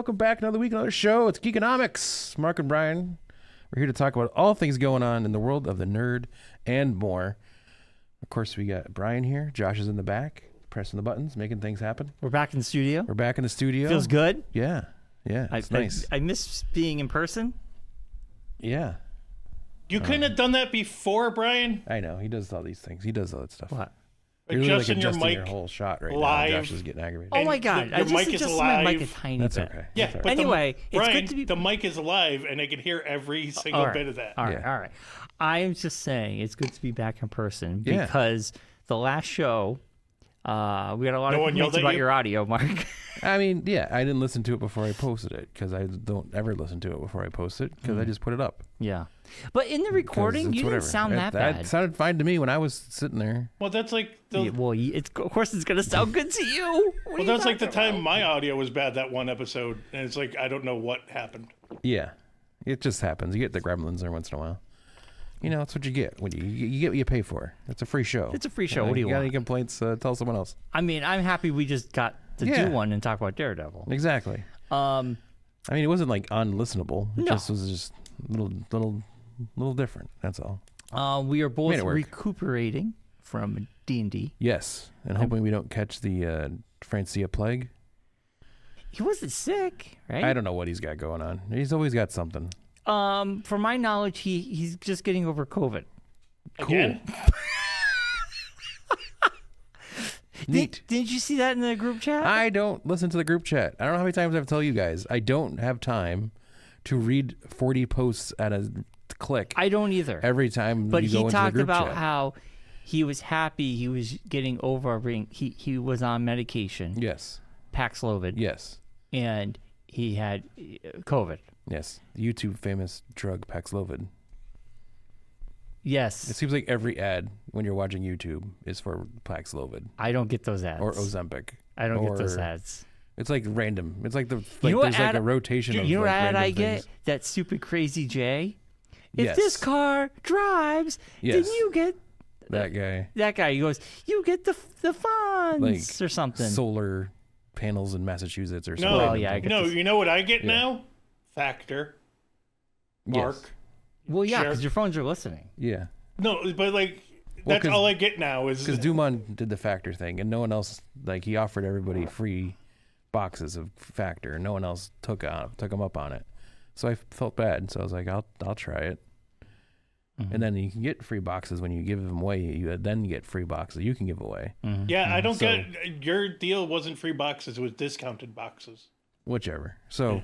welcome back. Another week, another show. It's Geekonomics. Marc and Bryon. We're here to talk about all things going on in the world of the nerd and more. Of course, we got Bryon here. Josh is in the back, pressing the buttons, making things happen. We're back in the studio. We're back in the studio. Feels good. Yeah. It's nice. I miss being in person. Yeah. You couldn't have done that before, Bryon. I know. He does all these things. He does all that stuff. What? You're really Adjusting your mic your whole shot right live. now. Josh is getting aggravated. Oh my God! Your I just mic is adjusted live. my mic a tiny That's bit. okay. Yeah, That's all but right. Anyway, it's Bryon, good to be. the mic is live, and I can hear every single bit of that. All right. I am just saying it's good to be back in person because the last show, we got a lot of complaints about your audio, Mark. I mean, yeah, I didn't listen to it before I posted it because I don't ever listen to it before I post it because I just put it up. Yeah. But in the recording, you didn't sound that bad. It sounded fine to me when I was sitting there. Well, that's like the of course it's gonna sound good to you. well, that's like the time my audio was bad that one episode, and it's like I don't know what happened. Yeah, it just happens. You get the gremlins there once in a while. You know, that's what you get when you get what you pay for. It's a free show. It's a free show. What do you got want? any complaints? Tell someone else. I mean, I'm happy we just got to do one and talk about Daredevil. Exactly. I mean, it wasn't like unlistenable. It just was just little different. That's all. We are both recuperating from D&D. Yes, and hoping we don't catch the Francia plague. He wasn't sick, right? I don't know what he's got going on. He's always got something. From my knowledge, he's just getting over COVID. Again? Neat. Didn't you see that in the group chat? I don't listen to the group chat. I don't know how many times I've told you guys. I don't have time to read 40 posts at a click. I don't either. Every time but you go into the group talked about chat. how he was happy he was getting over being he was on medication. Yes. Paxlovid. Yes. And he had COVID. Yes. The YouTube famous drug Paxlovid. Yes. It seems like every ad when you're watching YouTube is for Paxlovid. I don't get those ads. Or Ozempic. I don't get those ads. It's like random. It's like there's like a rotation of you know like what ad random I things. get? That stupid crazy J. If Yes. this car drives, then you get that guy. That guy. He goes, you get the funds Like or something. Solar panels in Massachusetts or something. No, Well, yeah, I get this. you know what I get now? Factor. Mark. Yes. Well, yeah, Share. because your phones are listening. Yeah. No, but like that's all I get now is because Dumont did the Factor thing, and no one else he offered everybody free boxes of Factor, and no one else took him up on it. So I felt bad, so I was like, I'll try it. Mm-hmm. And then you can get free boxes when you give them away. You then get free boxes you can give away. Mm-hmm. Yeah, I don't get your deal wasn't free boxes; it was discounted boxes. Whichever. So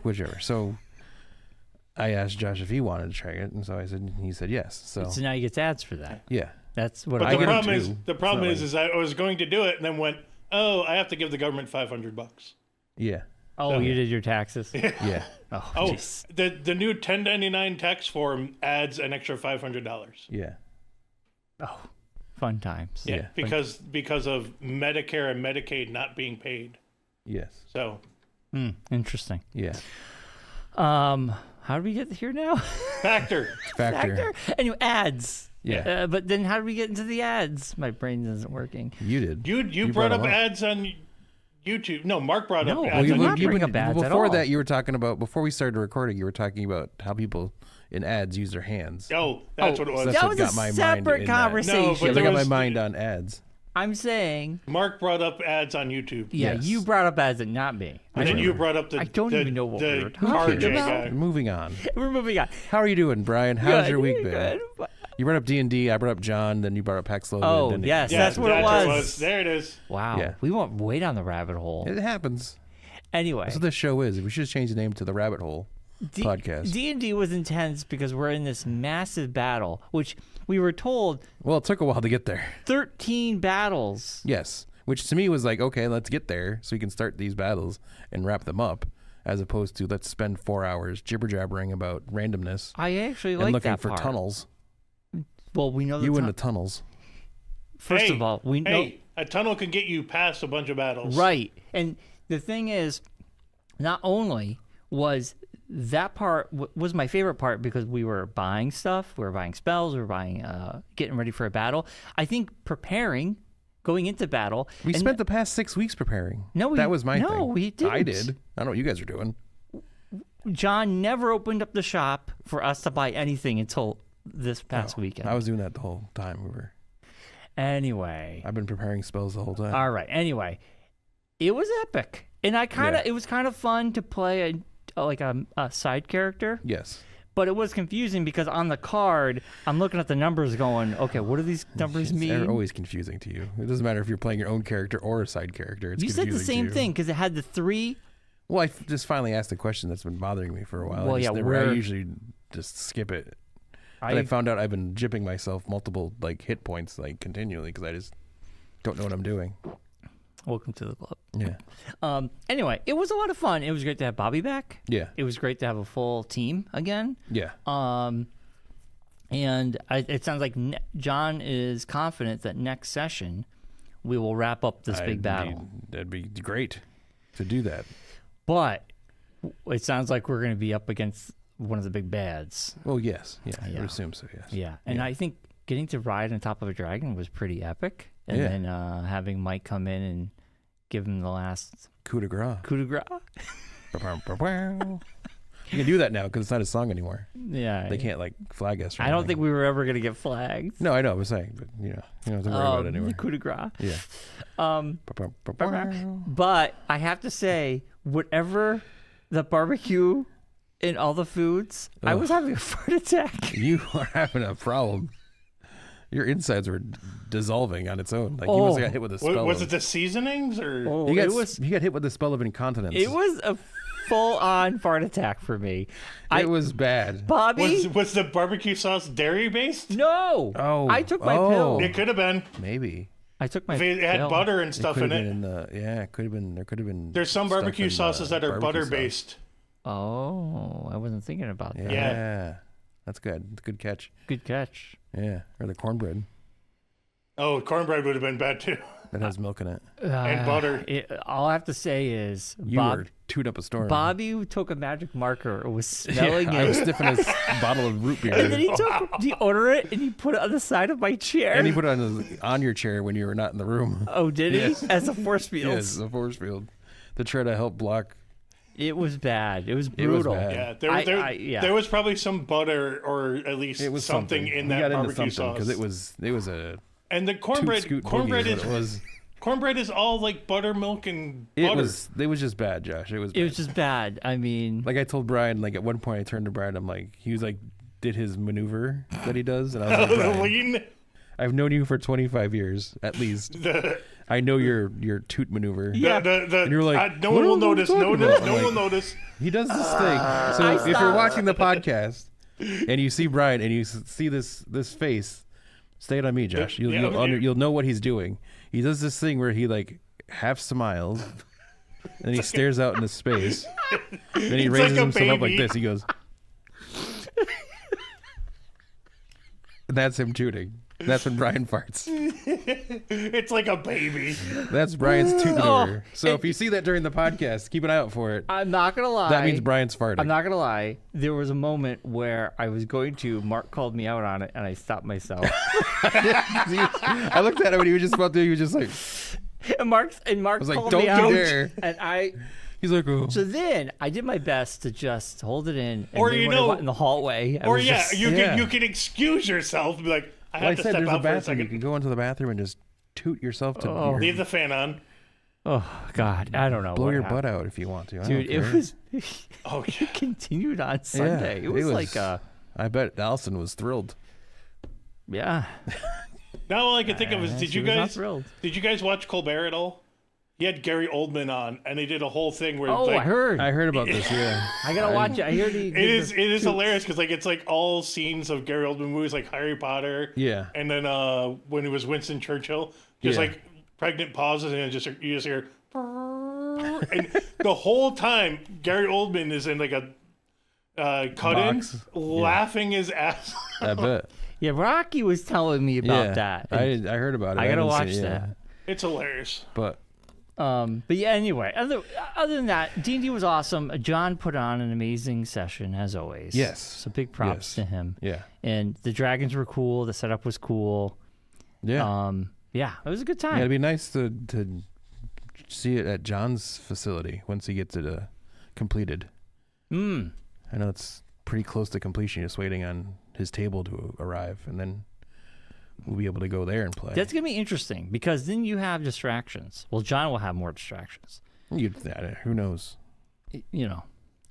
I asked Josh if he wanted to try it, and so he said yes. So now he gets ads for that. Yeah. That's what But I the get. problem is I was going to do it and then went, oh, I have to give the government $500. Yeah. Oh, you did your taxes? Yeah. Oh, jeez. the new 1099 tax form adds an extra $500. Yeah. Oh, fun times. Yeah, because of Medicare and Medicaid not being paid. Yes. So. Interesting. Yeah. How did we get here now? Factor. Anyway, ads. Yeah. But then how did we get into the ads? My brain isn't working. You did. You brought up ads on YouTube. No, Mark brought up ads on YouTube. Before that, you were talking about, before we started recording, you were talking about how people in ads use their hands. Oh, that's what it was. So that was a separate conversation. No, but I got my mind on ads. I'm saying Mark brought up ads on YouTube. Yeah, Yes. you brought up ads and not me. And then you brought up I don't even know what we were talking about. Moving on. We're moving on. How are you doing, Bryon? How's your week been? Good. You brought up D&D, I brought up John, then you brought up Paxlovid. Oh, yes, that's what it was. There it is. Wow. Yeah. We went way down the rabbit hole. It happens. Anyway. That's what this show is. We should just change the name to The Rabbit Hole Podcast. D&D was intense because we're in this massive battle, which we were told... Well, it took a while to get there. 13 battles. Yes. Which to me was like, okay, let's get there so we can start these battles and wrap them up, as opposed to let's spend 4 hours jibber-jabbering about randomness. I actually like that and looking for part. tunnels. Well, we know you in the tunnels. First of all, we know... Hey, a tunnel can get you past a bunch of battles. Right. And the thing is, not only was that part was my favorite part because we were buying stuff, we were buying spells, we were buying, getting ready for a battle. I think preparing, going into battle. We spent the past 6 weeks preparing. No, that was my thing. No, we didn't. I did. I don't know what you guys are doing. John never opened up the shop for us to buy anything until this past weekend. I was doing that the whole time we were. Anyway. I've been preparing spells the whole time. All right. Anyway, it was epic. And it was kind of fun to play a side character. Yes. But it was confusing because on the card, I'm looking at the numbers going, okay, what do these numbers mean? They're always confusing to you. It doesn't matter if you're playing your own character or a side character. It's you said the same to you. thing because it had the 3. Well, I just finally asked a question that's been bothering me for a while. Well, I usually just skip it. But I found out I've been jipping myself multiple hit points continually because I just don't know what I'm doing. Welcome to the club. Yeah. Anyway, it was a lot of fun. It was great to have Bobby back. Yeah. It was great to have a full team again. Yeah. And it sounds like John is confident that next session we will wrap up this big battle. That'd be great to do that. But it sounds like we're going to be up against one of the big bads. Well, yes. Yeah, I would assume so, yes. Yeah. And I think getting to ride on top of a dragon was pretty epic. And then having Mike come in and give him the last coup de grace. Coup de grace. You can do that now because it's not a song anymore. Yeah. They can't flag us. I don't think we were ever going to get flagged. No, I know. I was saying, but you don't have to worry about it anyway. The coup de grace. Yeah. But I have to say, whatever the barbecue and all the foods, I was having a heart attack. You are having a problem. Your insides were dissolving on its own. You must have got hit with a spell. Was it the seasonings or? You got hit with the spell of incontinence. It was a full-on fart attack for me. It was bad. Bobby, was the barbecue sauce dairy based? No. Oh, I took my pill. It could have been. Maybe. I took my. If it had pill. butter and stuff in it. It could have been. There could have been. There's some barbecue sauces that are butter based. Oh, I wasn't thinking about that. Yeah. That's good. Good catch. Good catch. Yeah, or the cornbread. Oh, cornbread would have been bad too. That has milk in it. And butter. All I have to say is you were tooting up a storm. Bobby took a magic marker and was smelling it. I was sniffing a bottle of root beer. And then he deodorant and he put it on the side of my chair. And he put it on your chair when you were not in the room. Oh, did he? Yes. As a force field. Yes, a force field to try to help block. It was bad. It was brutal. Bad. Yeah, there was probably some butter or at least something in that barbecue sauce because it was a. And the cornbread is all buttermilk and butter. It was just bad, Josh. It was just bad. I mean, I told Brian, at one point I turned to Brian, I'm like, he was did his maneuver that he does, and I was like, Brian, lean. I've known you for 25 years at least. I know your toot maneuver. Yeah. And you're like, no one will notice. No one will notice. He does this thing. So if you're watching the podcast and you see Brian and you see this face, stay it on me, Josh. You'll know what he's doing. He does this thing where he half smiles and then he stares out into space. And then he raises himself up like this. He goes. And that's him tooting. That's when Brian farts. It's like a baby. That's Brian's toot maneuver. So if you see that during the podcast, keep an eye out for it. I'm not going to lie. That means Brian's farting. I'm not going to lie. There was a moment where I was going to, Mark called me out on it, and I stopped myself. I looked at him when he was just about to, he was just like. And Mark was like, called don't me out. dare. And He's like, oh. So then I did my best to just hold it in. And or then when I went in the hallway. You can excuse yourself and be like, I have to step out for a second. You can go into the bathroom and just toot yourself to leave the fan on. Oh God, I don't know. Blow your butt out if you want to. Dude, it was. Oh, yeah. It continued on Sunday. Yeah, it was I bet Allison was thrilled. Yeah. Now all I can think of is, did you guys watch Colbert at all? He had Gary Oldman on, and they did a whole thing where. I heard about this. Yeah, I gotta watch it. I heard it is hilarious because it's all scenes of Gary Oldman movies like Harry Potter. Yeah, and then when it was Winston Churchill, just pregnant pauses, and you just hear, and the whole time Gary Oldman is in a cut-in, laughing his ass. I bet. Yeah, Rocky was telling me about that. I heard about it. I gotta watch that. It's hilarious. But yeah, anyway, other than that, D&D was awesome. John put on an amazing session, as always. Yes. So big props to him. Yeah. And the dragons were cool. The setup was cool. Yeah. Yeah, it was a good time. Yeah, it'd be nice to see it at John's facility once he gets it completed. I know it's pretty close to completion. Just waiting on his table to arrive, and then we'll be able to go there and play. That's going to be interesting because then you have distractions. Well, John will have more distractions. Who knows? You know.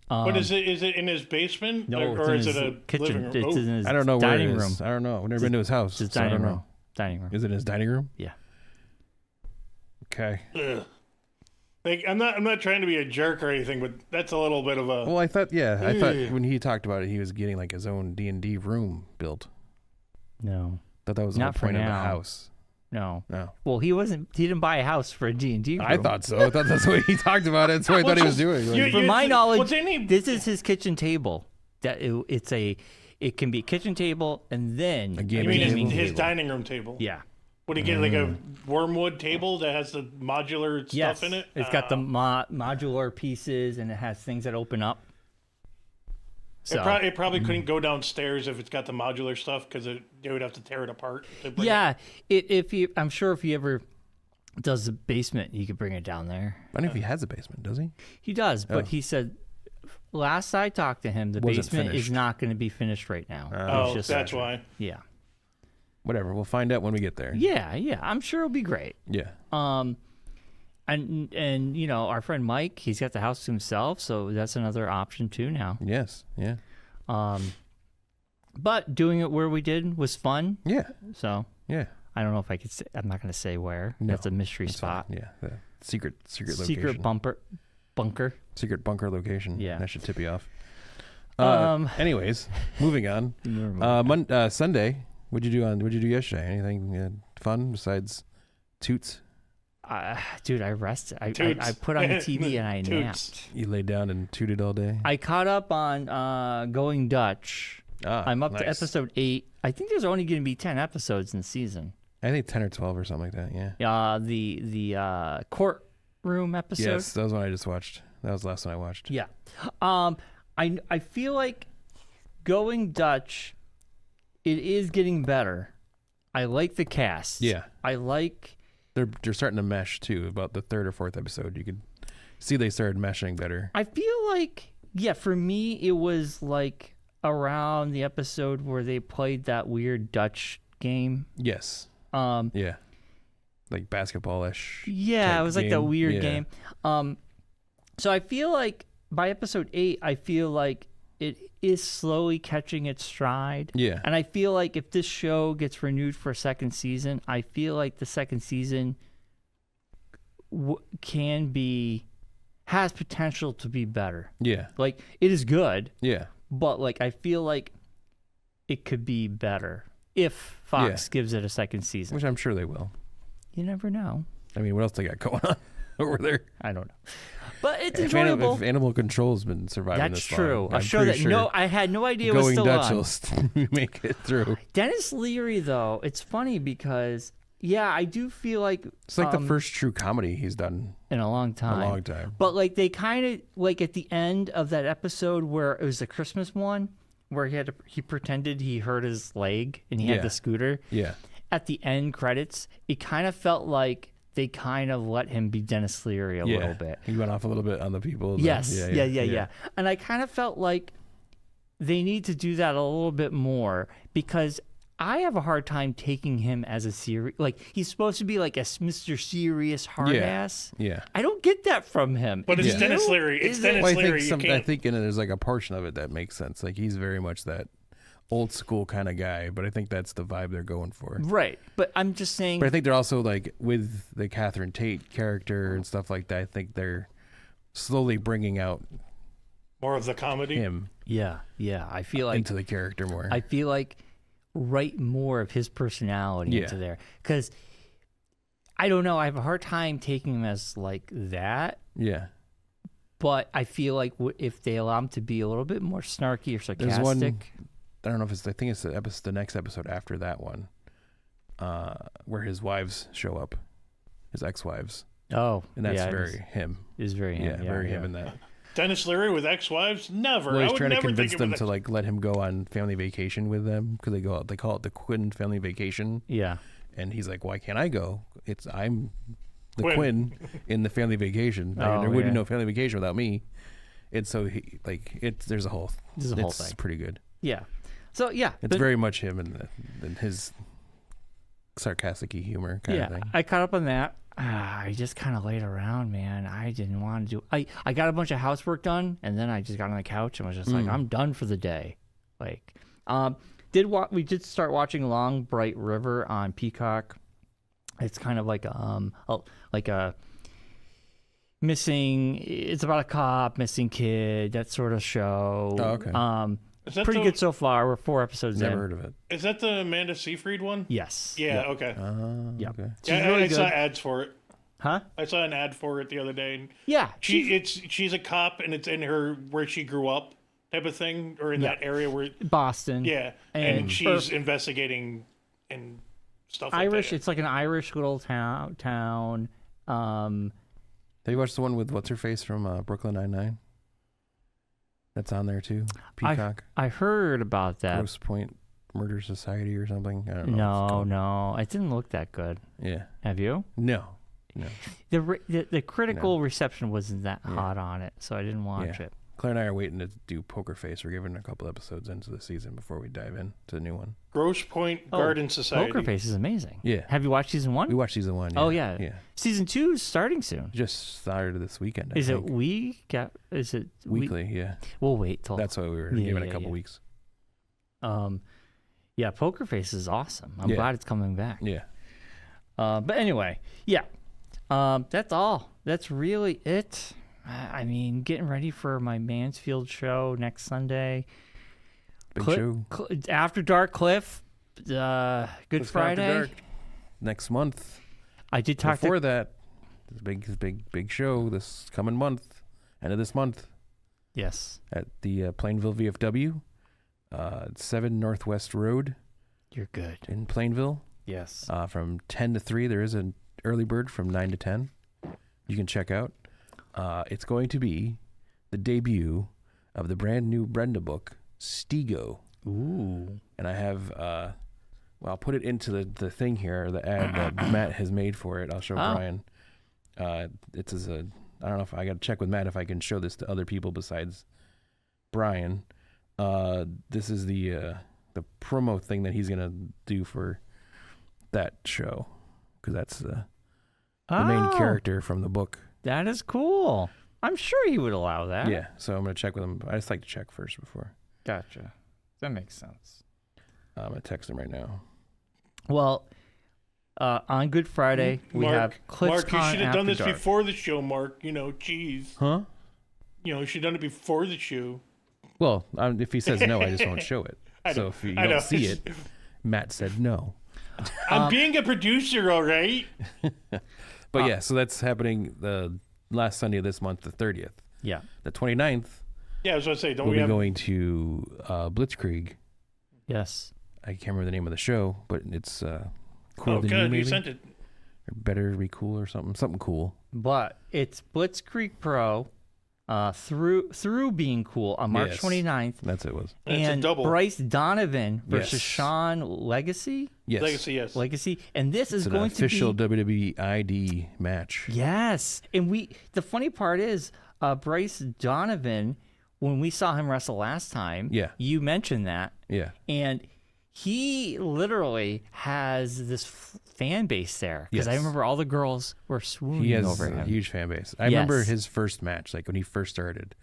What is it? Is it in his basement? No, or it's is in it his a kitchen. living room? It's in his I don't know dining where it room. is. I don't know. I've never been to his house. It's his so I dining don't room. know. Dining room. Is it in his dining room? Yeah. Okay. Ugh. Like, I'm not trying to be a jerk or anything, but that's a little bit of a. Well, I thought when he talked about it, he was getting like his own D&D room built. No. Thought that was the whole Not for point of the now. house. No. No. Well, he didn't buy a house for a D&D room. I thought so. I thought that's the way he talked about it. That's what I thought he was doing. Like, For my knowledge, what's any- this is his kitchen table. It can be a kitchen table and then A I gaming mean, table? his dining room table. Yeah. Would he get like a wormwood table that has the modular Yes. stuff in it? It's got the modular pieces and it has things that open up. So It probably couldn't go downstairs if it's got the modular stuff because they would have to tear it apart. To bring yeah, I'm sure if he ever does the basement, he could bring it down there. I don't know if he has a basement, does he? He does, but Oh. he said last I talked to him, the Wasn't basement is finished. not going to be finished right now. Oh, It's just- that's why. Yeah, Whatever. We'll find out when we get there. yeah. I'm sure it'll be great. Yeah. And you know, our friend Mike, he's got the house to himself, so that's another option too now. Yes. Yeah. But doing it where we did was fun. Yeah. So Yeah. I don't know if I could say. I'm not going to say where. No, That's a mystery That's spot. fine. Yeah. The secret location. Secret bunker. Secret bunker location. Yeah. That should tip you off. Anyways, moving on. Sunday. What'd you do yesterday? Anything fun besides toots? Dude, I rested. I Toots. put on the TV and I Toots. napped. You laid down and tooted all day. I caught up on Going Dutch. I'm up to nice. episode 8. I think there's only going to be 10 episodes in the season. I think 10 or 12 or something like that. Yeah. The courtroom episode. Yes, that was one I just watched. That was the last one I watched. Yeah. I feel like Going Dutch, it is getting better. I like the cast. Yeah. I like. They're starting to mesh too. About the third or fourth episode, you could see they started meshing better. I feel like, yeah, for me, it was like around the episode where they played that weird Dutch game. Yes. Yeah. Like basketball-ish. Yeah, type it was like that game. weird Yeah. game. So I feel like by episode 8, I feel like it is slowly catching its stride. Yeah. And I feel like if this show gets renewed for a second season, I feel like the second season has potential to be better. Yeah. Like, it is good, Yeah. but like I feel like it could be better if Fox gives it a second season. Which I'm sure they will. You never know. I mean, what else they got going on over there? I don't know. But it's If enjoyable. Animal Control's been surviving That's this true. long, A I'm show pretty that sure I had no idea was Going still Dutch on. will make it through. Dennis Leary, though, it's funny because, yeah, I do feel like It's like the first true comedy he's done in a long in time. a long time. But like they kind of like at the end of that episode where it was the Christmas one, where he pretended he hurt his leg and he Yeah. had the scooter. Yeah. At the end credits, it kind of felt like they kind of let him be Dennis Leary a little bit. He went off a little bit on the people. Yes. Yeah. And I kind of felt like they need to do that a little bit more because I have a hard time taking him as a serious. Like, he's supposed to be like a Mr. Serious hard ass. Yeah. I don't get that from him. But it's Do Dennis you? Leary. It's Is Dennis it? Well, Leary. I think there's like a portion of it that makes sense. Like he's very much that old school kind of guy, but I think that's the vibe they're going for. Right. But I'm just saying. But I think they're also like with the Catherine Tate character and stuff like that. I think they're slowly bringing out more of the comedy. him Yeah. I feel like into the character more. I feel like write more of his personality into there because I don't know. I have a hard time taking him as like that. Yeah. But I feel like if they allow him to be a little bit more snarky or sarcastic. There's one. I don't know if it's. I think it's the next episode after that one, where his wives show up, his ex-wives, Oh, and that's yeah, very him. Is very him. Yeah, very him in that. Dennis Leary with ex-wives? Never. Well, I he's would trying to never convince think of them it to like let him go on family vacation with them because they go out. They call it the Quinn family vacation, Yeah. and he's like, "Why can't I go? I'm the Quinn. Quinn in the family vacation. Oh, there would be yeah. no family vacation without me." It's so there's a whole thing. It's pretty good. Yeah. So yeah, It's very much him and his sarcastic humor kind of thing. I caught up on that. I just kind of laid around, man. I didn't want to do. I got a bunch of housework done, and then I just got on the couch and was just like, I'm done for the day. Like, we did start watching Long Bright River on Peacock. It's kind of like a missing. It's about a cop, missing kid, that sort of show. Oh, okay. Pretty good so far. We're 4 episodes in. Never heard of it. Is that the Amanda Seyfried one? Yes. Yeah. Okay. Yeah. Okay. Yeah, really I saw good. ads for it. Huh? I saw an ad for it the other day. And Yeah. she's a cop, and it's in her where she grew up type of thing, or in that area where Boston. yeah, and she's investigating and stuff. Irish. Like that. It's like an Irish little town. Have you watched the one with what's her face from Brooklyn Nine-Nine? That's on there too. Peacock. I heard about that. Grosse Pointe Murder Society or something. I don't know. No, it didn't look that good. Yeah. Have you? No. The critical reception wasn't that hot on it, so I didn't watch it. Claire and I are waiting to do Poker Face. We're giving a couple episodes into the season before we dive in to the new one. Grosse Pointe Garden Society. Poker Face is amazing. Yeah. Have you watched season 1? We watched season 1. Yeah. Oh yeah. Yeah. Season 2 is starting soon. Just started this weekend. I Is think. it Is it Weekly? Yeah. We'll wait till. That's why we were giving a couple weeks. Yeah, Poker Face is awesome. I'm glad it's coming back. Yeah. But anyway, yeah. That's all. That's really it. I mean, getting ready for my Mansfield show next Sunday. Big show. After Dark Cliff. Good Friday. After Dark. Next month. I did talk Before that, this big show this coming month, end of this month. Yes. At the Plainville VFW, 7 Northwest Road. You're good. In Plainville. Yes. From 10 to 3, there is an early bird from 9 to 10. You can check out. It's going to be the debut of the brand new Brenda book, Stego. Ooh. And I have, I'll put it into the thing here, the ad that Matt has made for it. I'll show Brian. It's as a, I don't know if I got to check with Matt if I can show this to other people besides Brian. This is the promo thing that he's going to do for that show, because that's the main character from the book. That is cool. I'm sure he would allow that. Yeah, so I'm going to check with him. I just like to check first before. Gotcha. That makes sense. I'm going to text him right now. Well, on Good Friday, we have CliffsCon. Mark, you should have done this Dark. before the show, Mark. Jeez. Huh? You should have done it before the show. Well, if he says no, I just won't show it. So if you don't see it, Matt said no. I'm being a producer, all right? But yeah, so that's happening the last Sunday of this month, the 30th. Yeah. The 29th, Yeah, I was going to say, don't we'll we be have... going to Blitzkrieg. Yes. I can't remember the name of the show, but it's Cool Oh, Than God, You, you maybe? sent it. Or Better Be Cool or something. Something cool. But it's Blitzkrieg Pro through being cool on March Yes. 29th. That's it was. It's a And double. Bryce Donovan versus Yes. Sean Legacy. Yes. Legacy, yes. Legacy. And this is It's an going official to be... WWE ID match. Yes. And the funny part is Bryce Donovan, when we saw him wrestle last time, Yeah. you mentioned that. Yeah. And he literally has this fan base there. Because I Yes. remember all the girls were swooning He has over a him. huge fan base. I remember Yes. his first match, like when he first started.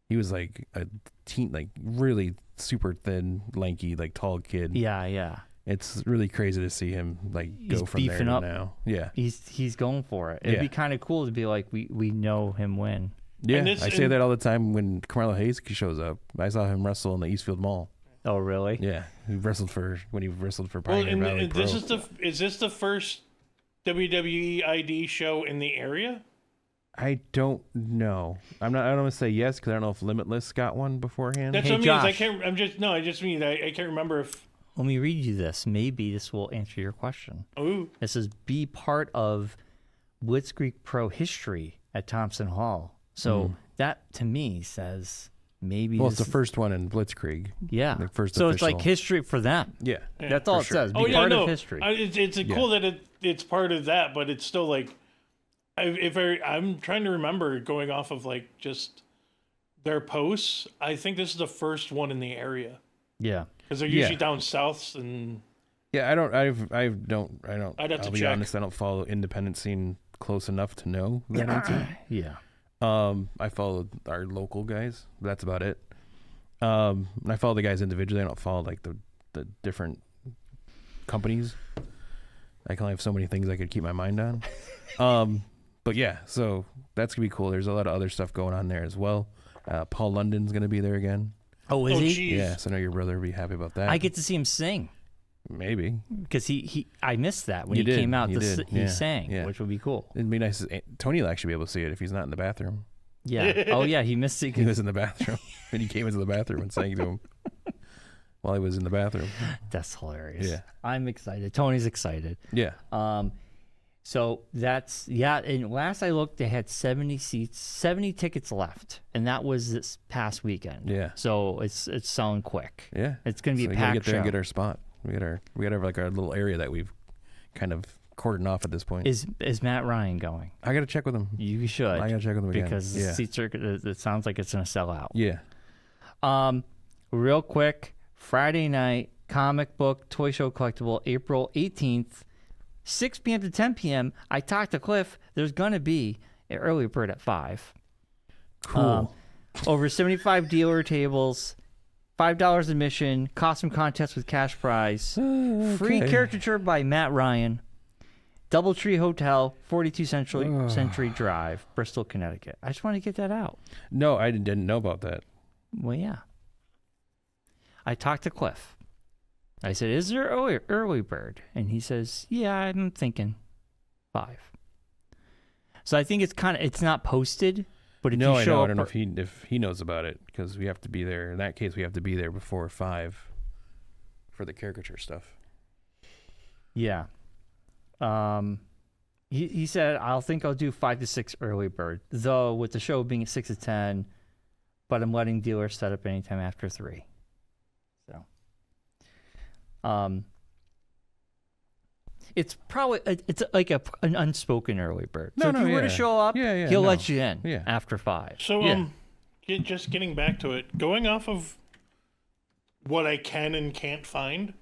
He was like a teen, like really super thin, lanky, like tall kid. Yeah, yeah. It's really crazy to see him like He's go from there beefing to up. now. Yeah. He's going for it. It'd Yeah. be kind of cool to be like, we know him win. Yeah. And this- I say and- that all the time when Carmelo Hayes shows up. I saw him wrestle in the Eastfield Mall. Oh, really? Yeah. He wrestled for Well, Pioneer Valley and Pro. is this the first WWE ID show in the area? I don't know. I don't want to say yes because I don't know if Limitless got one beforehand. That's Hey, what I mean. Is I Josh. can't. I just mean I can't remember if. Let me read you this. Maybe this will answer your question. Ooh. This is be part of Blitzkrieg Pro history at Thompson Hall. So that to me says maybe. Well, this, it's the first one in Blitzkrieg. Yeah. the first so it's like official. history for them. Yeah. That's all for it sure. says. Be Oh yeah, part no. of history. It's cool that it's part of that, but it's still like, I'm trying to remember going off of like just their posts, I think this is the first one in the area Yeah. because they're usually down south and. Yeah, I don't. I'd have to be check. honest. I don't follow independent scene close enough to know that answer. Yeah. I follow our local guys. That's about it. And I follow the guys individually. I don't follow like the different companies. I can only have so many things I could keep my mind on. But yeah, so that's gonna be cool. There's a lot of other stuff going on there as well. Paul London's gonna be there again. Oh, is he? Geez. Yeah, so I know your brother will be happy about that. I get to see him sing Maybe. because I missed that when You he did, came out. you did. He Yeah, sang, yeah. which would be cool. It'd be nice. Tony will actually be able to see it if he's not in the bathroom. Yeah. Oh yeah, he missed it. He was in the bathroom, and he came into the bathroom and sang to him while he was in the bathroom. That's hilarious. Yeah. I'm excited. Tony's excited. Yeah. So that's and last I looked, they had 70 tickets left, and that was this past weekend. Yeah. So it's selling quick. Yeah. It's gonna be So a we gotta packed get there and show. get our spot. We gotta have like our little area that we've kind of cordoned off at this point. Is Matt Ryan going? I gotta check with him. You should. I gotta check with him again. because yeah. the seats are. It sounds like it's gonna sell out. Yeah. Real quick, Friday night comic book toy show collectible, April 18th, 6 p.m. to 10 p.m. I talked to Cliff. There's gonna be an early bird at 5. Cool. Over 75 dealer tables, $5 admission, costume contest with cash prize, free Okay. caricature by Matt Ryan, Doubletree Hotel, 42 Century Drive, Bristol, Connecticut. I just want to get that out. No, I didn't know about that. Well, yeah. I talked to Cliff. I said, "Is there early bird?" And he says, "Yeah, I'm thinking 5." So I think it's not posted, but if No, you I show know. I up, don't know if he knows about it because we have to be there. In that case, we have to be there before 5 for the caricature stuff. yeah. He said, I'll do 5 to 6 early bird, though with the show being at 6 to 10, but I'm letting dealers set up anytime after 3. So, it's probably it's like an unspoken early bird. So if you were to show up, he'll let you in after 5. So just getting back to it, going off of what I can and can't find,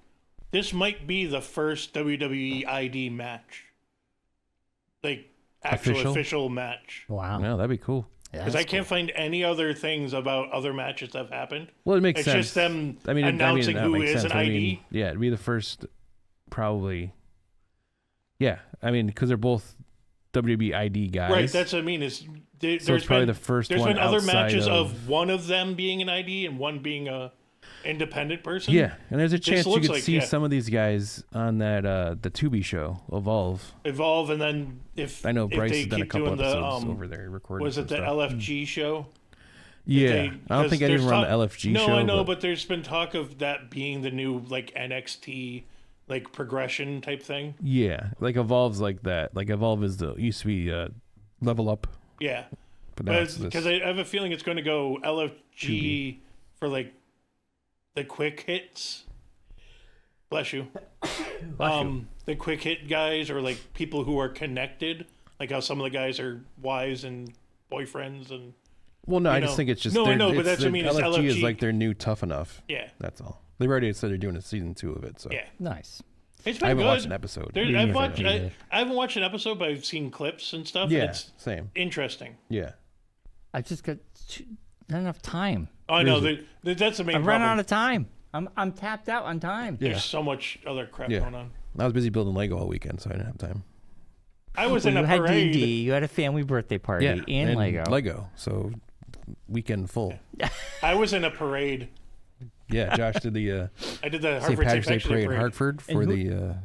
this might be the first WWE ID match, like actual official match. Wow. No, that'd be cool. Because I can't find any other things about other matches that have happened. Well, it makes It's sense. just them I mean, announcing that who makes is sense. an I ID. mean, yeah, it'd be the first, probably. Yeah, I mean, because they're both WWE ID guys. Right, that's what I mean. So it's probably the first There's one been other outside matches of of one of them being an ID and one being a independent person. Yeah, and there's a chance you looks could like- see yeah. some of these guys on that the Tubi show, Evolve. Evolve, and then if I know if Bryce they has done a keep couple doing episodes the over there recording. was it the some stuff. LFG show? Yeah, I don't think any of them are on the talk- LFG no, show. I know, but there's been talk of that being the new like NXT like progression type thing. Yeah, like Evolve's like that. Like Evolve used to be Level Up. Yeah, But now it's because this. I have a feeling it's going to go LFG for like the quick hits. Bless you. The quick hit guys or like people who are connected, like how some of the guys are wives and boyfriends and. Well, no, I know. just think it's just. No, I know, but that's what I mean, it's LFG is LFG. like their new Tough Enough. Yeah. That's all. They've already said they're doing a season 2 of it. So Yeah. Nice. It's been I haven't good. watched an episode. There, Me I've neither. watched, Me neither. I haven't watched an episode, but I've seen clips and stuff. Yeah, And it's same. interesting. Yeah. I just got not enough time. Oh, I know. Crazy. That's the main I've problem. run out of time. I'm tapped out on time. Yeah. There's so much other crap Yeah. going on. I was busy building Lego all weekend, so I didn't have time. I was Well, in you a had parade. D&D, you had a family birthday party, Yeah, and Lego. Lego. So weekend full. I was in a parade. Yeah, Josh did the I did the St. Hartford Patrick's Day parade in parade. Hartford for And the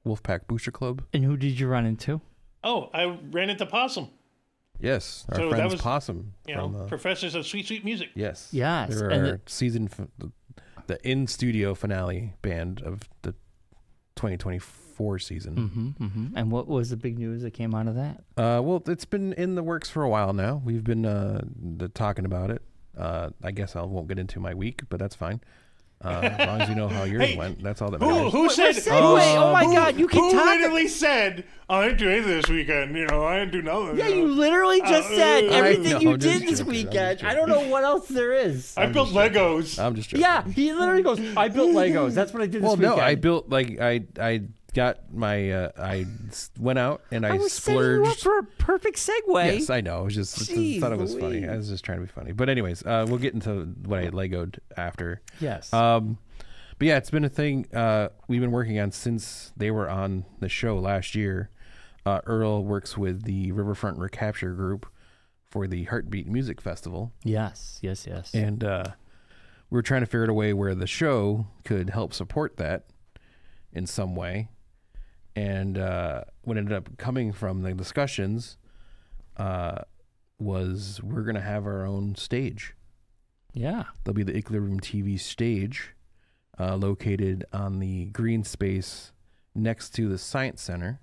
Wolfpack Booster Club. And who did you run into? Oh, I ran into Possum. Yes, our So that friends was, Possum. You know, from, professors of sweet, sweet music. yes. Yes, They're and our the in-studio finale band of the 2024 season. And what was the big news that came out of that? Well, it's been in the works for a while now. We've been talking about it. I guess I won't get into my week, but that's fine. As long as you know how yours went, that's all that matters. Who said? Oh my God, you can Who talk. literally said, "I didn't do anything this weekend. I didn't do nothing." Yeah, you literally just said everything know, you I'm just did this joking, I'm just weekend. I joking. don't know what else there is. I built Legos. I'm just joking. Yeah, he literally goes, I built Legos. That's what I did this weekend. No, I built I got my I went out and I was setting you up splurged. for a perfect segue. Yes, I know. I was just Jeez thought it was funny. Louise. I was just trying to be funny. But anyways, we'll get into what I Legoed after. Yes. But yeah, it's been a thing we've been working on since they were on the show last year. Earl works with the Riverfront Recapture group for the Heartbeat Music Festival. yes. And we were trying to figure out a way where the show could help support that in some way. And what ended up coming from the discussions was we're going to have our own stage. Yeah. There'll be the Equilibrium TV stage located on the green space next to the Science Center.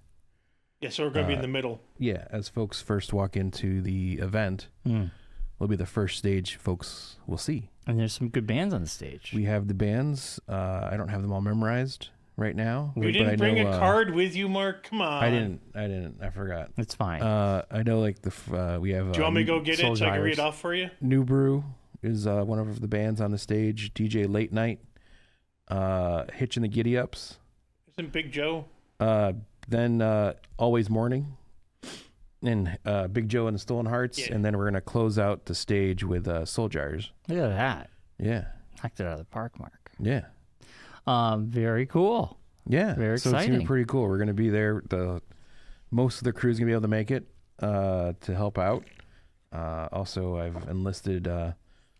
Yeah, so we're going to be in the middle. Yeah, as folks first walk into the event, will be the first stage folks will see. And there's some good bands on the stage. We have the bands. I don't have them all memorized right now. You didn't bring a card with you, Mark? Come on. I didn't. I forgot. It's fine. I know like we have. Do you want me to go get Soul it so I can read it Gyres. off for you? New Brew is one of the bands on the stage. DJ Late Night, Hitch and the Giddy Ups. Isn't Big Joe? Then Always Morning, and Big Joe and the Stolen Hearts, Yeah. and then we're gonna close out the stage with Soul Gyres. Look at that. Yeah, Knocked it out of the park, Mark. yeah, Very cool. yeah. Very so it's gonna be exciting. pretty cool. We're gonna be there. Most of the crew's gonna be able to make it to help out. Also, I've enlisted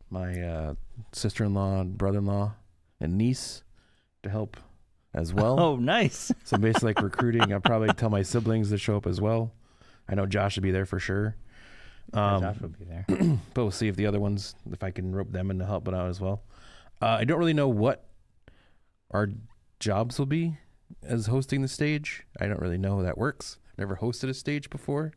my sister-in-law, brother-in-law, and niece to help as well. Oh, nice. So basically, like recruiting, I'll probably tell my siblings to show up as well. I know Josh will be there for sure. Josh will be there. But we'll see if the other ones, if I can rope them in to help it out as well. I don't really know what our jobs will be as hosting the stage. I don't really know how that works. Never hosted a stage before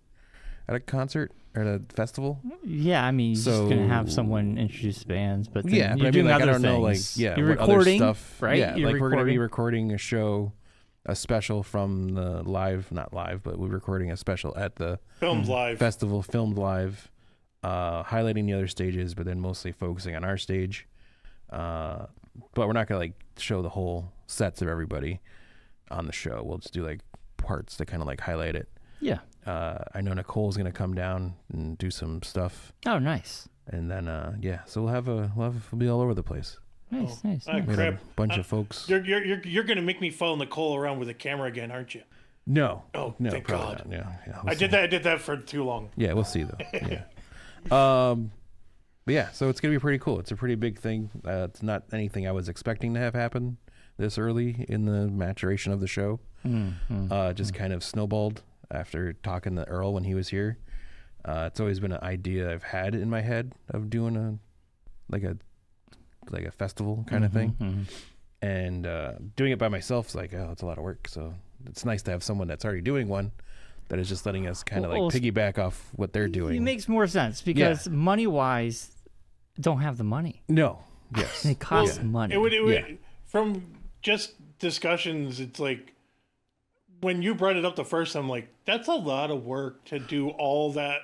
at a concert or at a festival. Yeah, I mean, you're So- just gonna have someone introduce bands, but then Yeah, but you're I mean, doing like, I other don't know, like, things. yeah, you're what other recording, stuff, right? Yeah, You're like we're gonna be recording. recording a show, a special from the not live, but we're recording a special at the Filmed live. festival, filmed live, highlighting the other stages, but then mostly focusing on our stage. But we're not gonna like show the whole sets of everybody on the show. We'll just do like parts to kind of like highlight it. Yeah. I know Nicole's gonna come down and do some stuff, Oh, nice. and then so we'll be all over the place. Nice. Ah, We had a crap. bunch of folks. You're going to make me follow Nicole around with a camera again, aren't you? No. Oh, no, thank probably God. not. Yeah, I did that for too long. Yeah, we'll see though. Yeah. But yeah, so it's gonna be pretty cool. It's a pretty big thing. It's not anything I was expecting to have happen this early in the maturation of the show. Just kind of snowballed after talking to Earl when he was here. It's always been an idea I've had in my head of doing a festival kind of thing. And doing it by myself is like, it's a lot of work. So it's nice to have someone that's already doing one that is just letting us kind of Well, piggyback off what they're doing. It makes more sense because money-wise, don't have the money. No. Yes. It costs money. It would Yeah. from just discussions. It's like when you brought it up the first time, like that's a lot of work to do all that.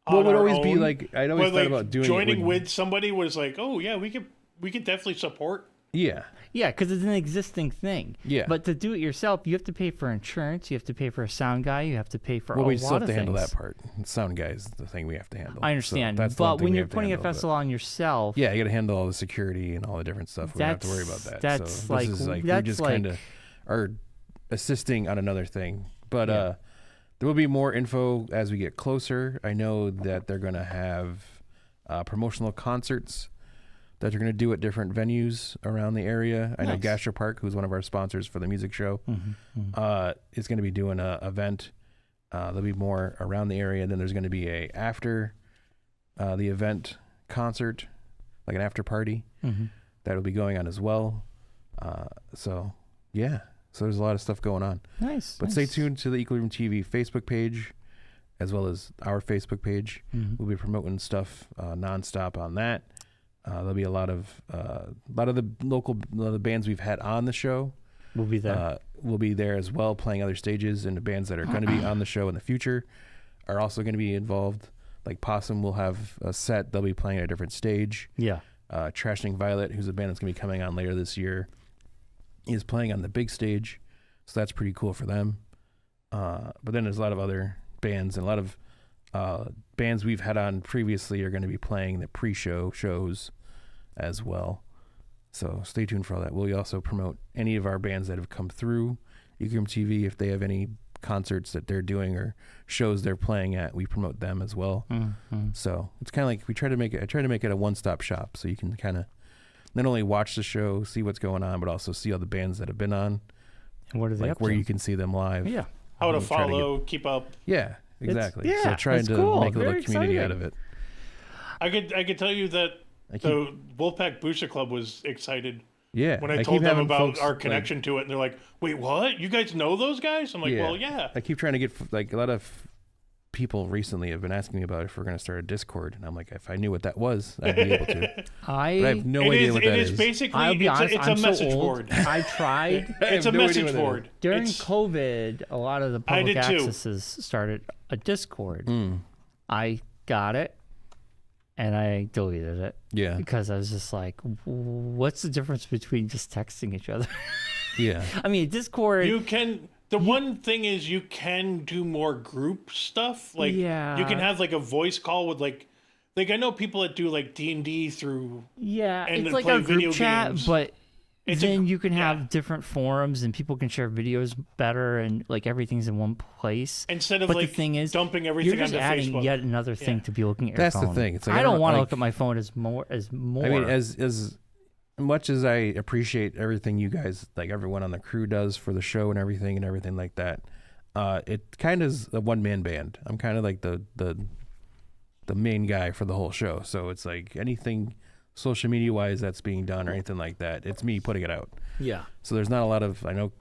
Well, on it would our always be own. like I'd always But, thought like, about doing joining it with somebody was like, oh yeah, we could definitely support. Yeah. Yeah, because it's an existing thing. Yeah. But to do it yourself, you have to pay for insurance. You have to pay for a sound guy. You have to pay for Well, a we lot still have of to handle things. that part. Sound guy is the thing we have to handle. I So understand, that's the one but thing when we you're have to putting a handle, but- festival on yourself, yeah, you got to handle all the security and all the different stuff. We don't have to worry about that. That's so like- this is like we that's just like- kind of are assisting on another thing. But there will be more info as we get closer. I know that they're going to have promotional concerts that they're going to do at different venues around the area. I know Nice. Gastro Park, who's one of our sponsors for the music show, is going to be doing an event. There'll be more around the area. Then there's going to be a after the event concert, like an after party that'll be going on as well. So there's a lot of stuff going on. nice. But stay tuned to the Equilibrium TV Facebook page, as well as our Facebook page. We'll be promoting stuff nonstop on that. There'll be a lot of the bands we've had on the show We'll be there. will be there as well, playing other stages, and the bands that are going to be on the show in the future are also going to be involved. Like Possum will have a set; they'll be playing at a different stage. Yeah. Trashing Violet, who's a band that's going to be coming on later this year, is playing on the big stage, so that's pretty cool for them. But then there's a lot of other bands, and a lot of bands we've had on previously are going to be playing the pre-show shows as well. So stay tuned for all that. We'll also promote any of our bands that have come through Geekonomics TV. If they have any concerts that they're doing or shows they're playing at, we promote them as well. Mm-hmm. So it's kind of like I try to make it a one-stop shop, so you can kind of not only watch the show, see what's going on, but also see all the bands that have been on, And what are they like up where to? you can see them live. Yeah. How to And try to follow, keep up. Yeah, exactly. yeah, So trying that's to cool. make a little Very community exciting. out of it. I could tell you that I keep, the Wolfpack Booster Club was excited yeah, when I keep told them having about folks, our like, connection to it, and they're like, "Wait, what? You guys know those guys?" I'm like, "Well, yeah." I keep trying to get like a lot of people recently have been asking me about if we're going to start a Discord, and I'm like, if I knew what that was, I'd be able to. But I have no idea what that It is is. basically I'll be honest, it's a I'm message so old. board. I tried. It's have a no idea message what that board. During It's- COVID, a lot of the I public did too. accesses started a Discord. Mm, I got it, and I deleted it yeah, because I was just like, what's the difference between just texting each other? yeah, I mean, Discord. You can. The one thing is you can do more group stuff. Like Yeah. you can have like a voice call with like I know people that do like D&D through. Yeah, and it's then like play a group video chat, games. but It's then you can yeah. have different forums and people can share videos better and like everything's in one place. Instead of But the like thing is, dumping everything You're just onto adding Facebook. yet another thing Yeah. to be looking at That's your the phone. thing. It's like, I don't want to like- look at my phone as more. I mean, as much as I appreciate everything you guys, like everyone on the crew does for the show and everything like that, it kind of is a one-man band. I'm kind of like the main guy for the whole show. So it's like anything social media-wise that's being done or anything like that, it's me putting it out. Yeah. So there's not a lot of. I know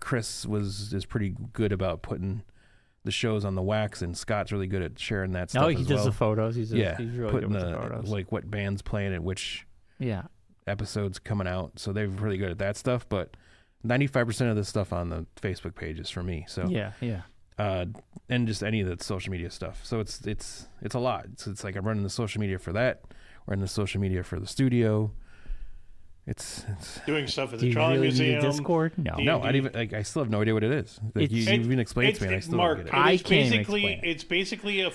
Chris is pretty good about putting the shows on the wax, and Scott's really good at sharing that stuff. No, he as does well. the photos. He's really putting good with the photos. like what band's playing at which Yeah. episodes coming out. So they're really good at that stuff. But 95% of the stuff on the Facebook page is for me. So Yeah. and just any of the social media stuff. So it's a lot. It's like I'm running the social media for that. We're running the social media for the studio. It's doing stuff at Do the you Trolley really need Museum. a Discord? No. Do no, you- I even like I still have no idea what it is. Like you It's- even explained it to me, and I still Mark, don't get it. I it's can't even basically explain it. it's basically a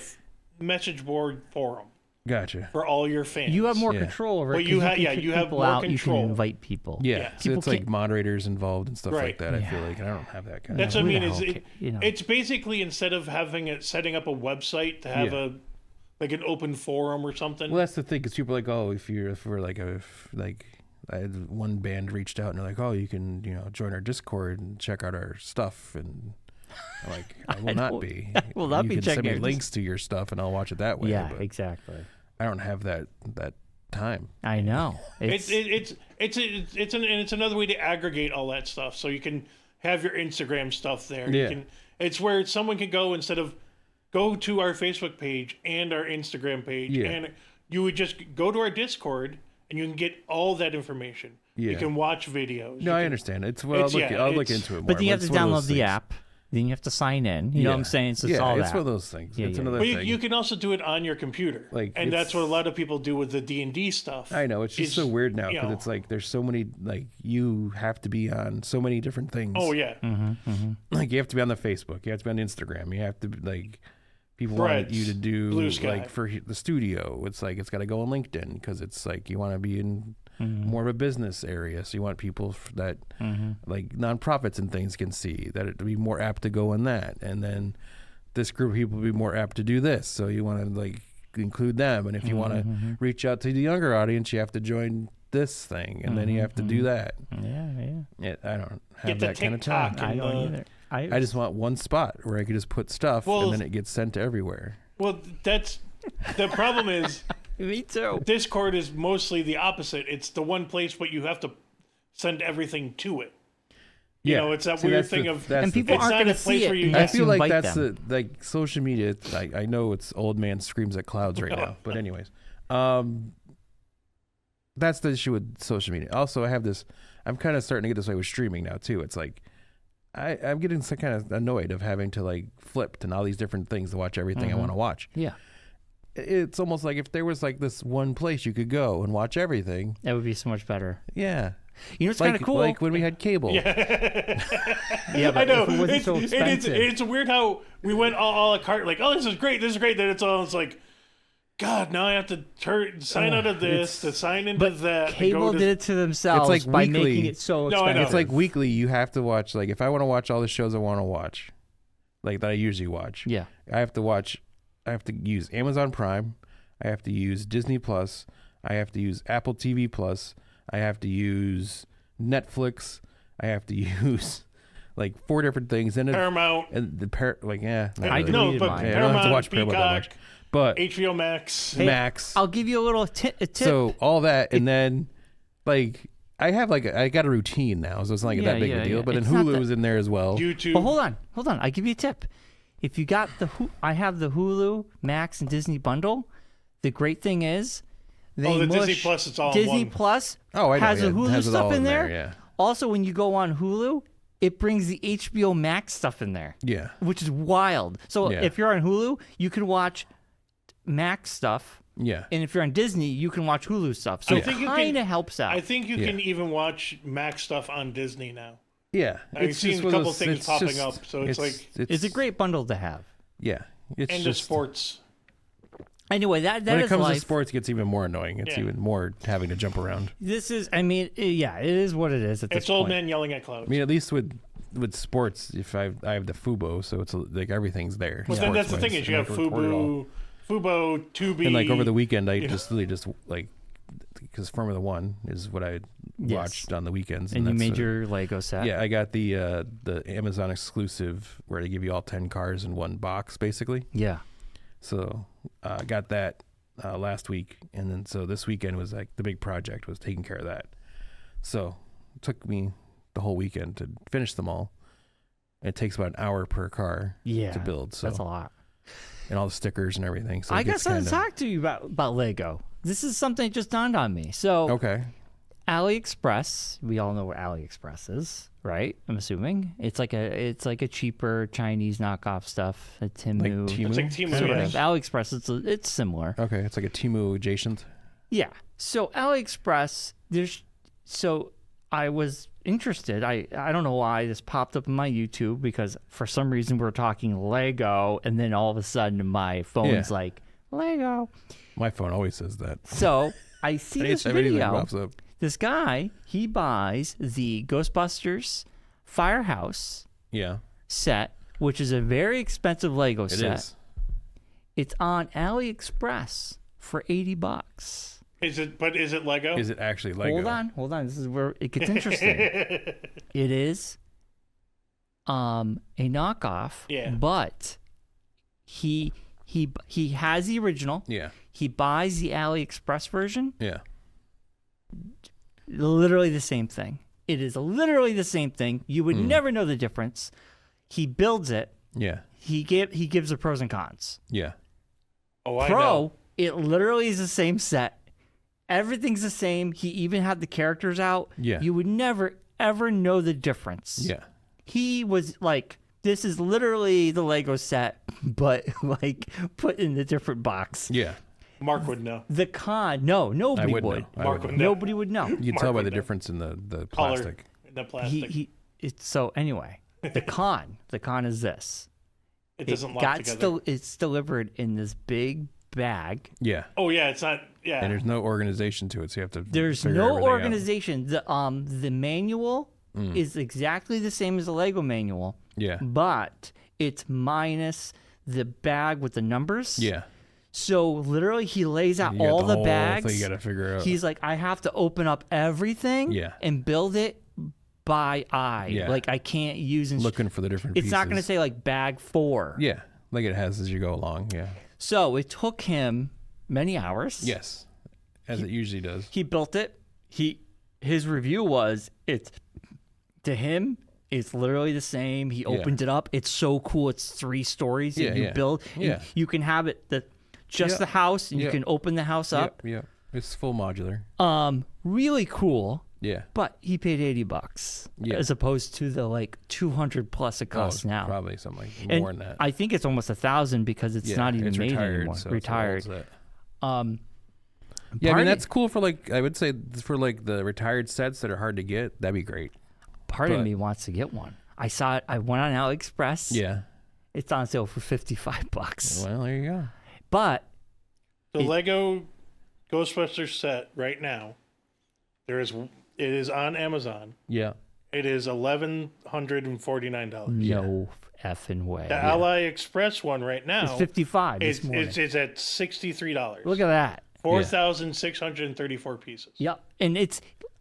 message board forum Gotcha. for all your fans. You have more Yeah. control over it. Well, 'cause you you ha- can yeah, kick you have people more out. control. You can invite people. Yeah, Yeah. so People it's like can't- moderators involved and stuff like Right. that. I feel Yeah. like, and I don't have that kind That's of. what I Who mean. the Is hell it, you know. It's basically instead of having it setting up a website to have Yeah. like an open forum or something. Well, that's the thing, because people are like, oh, if we're like I had one band reached out and they're like, oh, you can join our Discord and check out our stuff, and I'm like, I will not be. will not you be can send checking me our links to your stuff and I'll watch it that way. Yeah, but exactly. I don't have that time. I know. It's another way to aggregate all that stuff, so you can have your Instagram stuff there. Yeah. It's where someone can go instead of go to our Facebook page and our Instagram page, Yeah. and you would just go to our Discord and you can get all that information. Yeah. You can watch videos. No, I understand. I'll I'll look into it more. But then you have to It's one of download those the things. app. Then you have to sign in. You know what I'm saying? So it's yeah, all it's that. one of those things. Yeah, It's yeah. another But thing. you can also do it on your computer, Like, and it's- that's what a lot of people do with the D&D stuff. I know, it's just so weird now, because know. it's like there's so many, like, you have to be on so many different things. Oh yeah, Like, you have to be on the Facebook, you have to be on Instagram, you have to, like, people want Threads, you to do, Blue Sky. like, for the studio, it's like, it's got to go on LinkedIn, because it's like, you want to be in more of a business area, so you want people that, like, nonprofits and things can see, that it'd be more apt to go in that, and then this group of people would be more apt to do this, so you want to, like, include them, and if you want to reach out to the younger audience, you have to join this thing, and then you have to do that. Yeah. I don't have Get the that kind of time. TikTok. I don't either. I just want one spot where I could just put stuff, Well- and then it gets sent to everywhere. well, that's the problem is. Me too. Discord is mostly the opposite. It's the one place, but you have to send everything to it. You know, it's that See, weird that's thing the- of that's And the people thing. It's aren't not going a to place see where it. you- I unless feel like invite that's them. like social media. I know it's old man screams at clouds right now, but anyways, That's the issue with social media. Also, I have this. I'm kind of starting to get this way with streaming now too. It's like I'm getting some kind of annoyed of having to like flip to all these different things to watch everything I want to watch. Yeah. It's almost like if there was like this one place you could go and watch everything. That would be so much better. Yeah. You know, it's kind of cool. Like when we had cable. Yeah, but I know. if it wasn't so expensive. It's weird how we went a la carte, like, oh, this is great. Then it's like, God, now I have to sign out of this to sign into that. Cable did it to themselves it's like by weekly. making it so No, I expensive. know. It's like weekly. You have to watch. Like if I want to watch all the shows I want to watch, like that I usually watch. Yeah. I have to use Amazon Prime. I have to use Disney Plus. I have to use Apple TV Plus. I have to use Netflix. I have to use like 4 different things. And Paramount. And the I deleted mine. I don't have to watch Paramount Paramount that much. But HBO Max. Max. I'll give you a little tip. So all that, and then like I got a routine now, so it's not like that big of a deal. But then It's not Hulu's in there as well. YouTube. But hold on. I give you a tip. If you got I have the Hulu, Max, and Disney bundle. The great thing is, the Disney Plus, it's all Disney one. Plus I know, has the it Hulu has it stuff all in there. Yeah. Also, when you go on Hulu, it brings the HBO Max stuff in there. Yeah. Which is wild. So Yeah. if you're on Hulu, you can watch Max stuff. Yeah. And if you're on Disney, you can watch Hulu stuff. So I it think you kind of helps out. I think you can even watch Max stuff on Disney now. Yeah. I've seen a couple things popping up, so it's it's a great bundle to have. Yeah. It's end just of sports. Anyway, that when is it comes life. to sports, it gets even more annoying. It's even more having to jump around. This is, I mean, yeah, it is what it is at this It's old point. man yelling at clouds. I mean, at least with sports, if I have the Fubo, so it's like everything's there. But then that's the thing is you have Fubo, Tubi, and like over the weekend, I just like because Formula One is what I watched on the weekends. And you that's made your Lego set. Yeah, I got the Amazon exclusive where they give you all 10 cars in one box, basically. Yeah. So I got that last week, and then so this weekend was like the big project was taking care of that. So it took me the whole weekend to finish them all. It takes about an hour per car to build. So that's a lot. And all the stickers and everything. So I got something to talk to you about Lego. This is something that just dawned on me. So okay. AliExpress, we all know where AliExpress is, right? I'm assuming it's like a cheaper Chinese knockoff stuff. A Temu. Like Temu? It's like Temu, Sort yes. of. AliExpress, it's similar. Okay, it's like a Temu adjacent. Yeah. So AliExpress, so I was interested. I don't know why this popped up in my YouTube because for some reason we're talking Lego and then all of a sudden my phone's like Lego. My phone always says that. So I see this video. Pops up. This guy, he buys the Ghostbusters Firehouse set, which is a very expensive Lego set. It is. It's on AliExpress for $80. Is it Lego? Is it actually Lego? Hold on. This is where it gets interesting. It is a knockoff. Yeah. But he has the original. Yeah. He buys the AliExpress version. Yeah. Literally the same thing. It is literally the same thing. You would never know the difference. He builds it. Yeah. He gives the pros and cons. Yeah. Oh, I know. It literally is the same set. Everything's the same. He even had the characters out. Yeah. You would never, ever know the difference. Yeah. He was like, this is literally the Lego set, but like put in a different box. Yeah. Mark would know. The con, no, nobody would would. know. I Mark would would know. Nobody would know. You can Mark tell by would the know. difference in the Color plastic. in the plastic. So anyway, the con is this. It doesn't lock together. It's delivered in this big bag. Yeah. Oh yeah, it's not. Yeah. And there's no organization to it, so you have to. There's figure no everything out. organization. The manual is exactly the same as the Lego manual. Yeah. But it's minus the bag with the numbers. Yeah. So literally, he lays out You got all the whole bags. thing you got to figure out. He's like, I have to open up everything. Yeah. And build it by eye. Yeah. Like I can't use. Looking for the different It's pieces. not going to say like bag 4. Yeah. Like it has as you go along. Yeah. So it took him many hours. Yes. As it usually does. He built it. His review was to him. It's literally the same. He opened it up. It's so cool. It's 3 stories that you build. Yeah. You can have it just the house, and you can open the house up. Yeah. It's full modular. Really cool. Yeah. But he paid $80 Yeah. as opposed to the like 200 plus it costs now. Probably something like And more than that. I think it's almost 1,000 because it's not even made retired, anymore. so Retired. yeah, I mean Part that's cool for like I would say for like the retired sets that are hard to get. That'd be great. Part of me wants to get one. I saw it. I went on AliExpress. Yeah. It's on sale for $55. Well, there you go. But The Lego Ghostbusters set right now, it is on Amazon. Yeah. It is $1,149. no effing way. The AliExpress one right now It's 55 this morning. it's at $63. Look at that. 4,634 pieces. Yep. And it's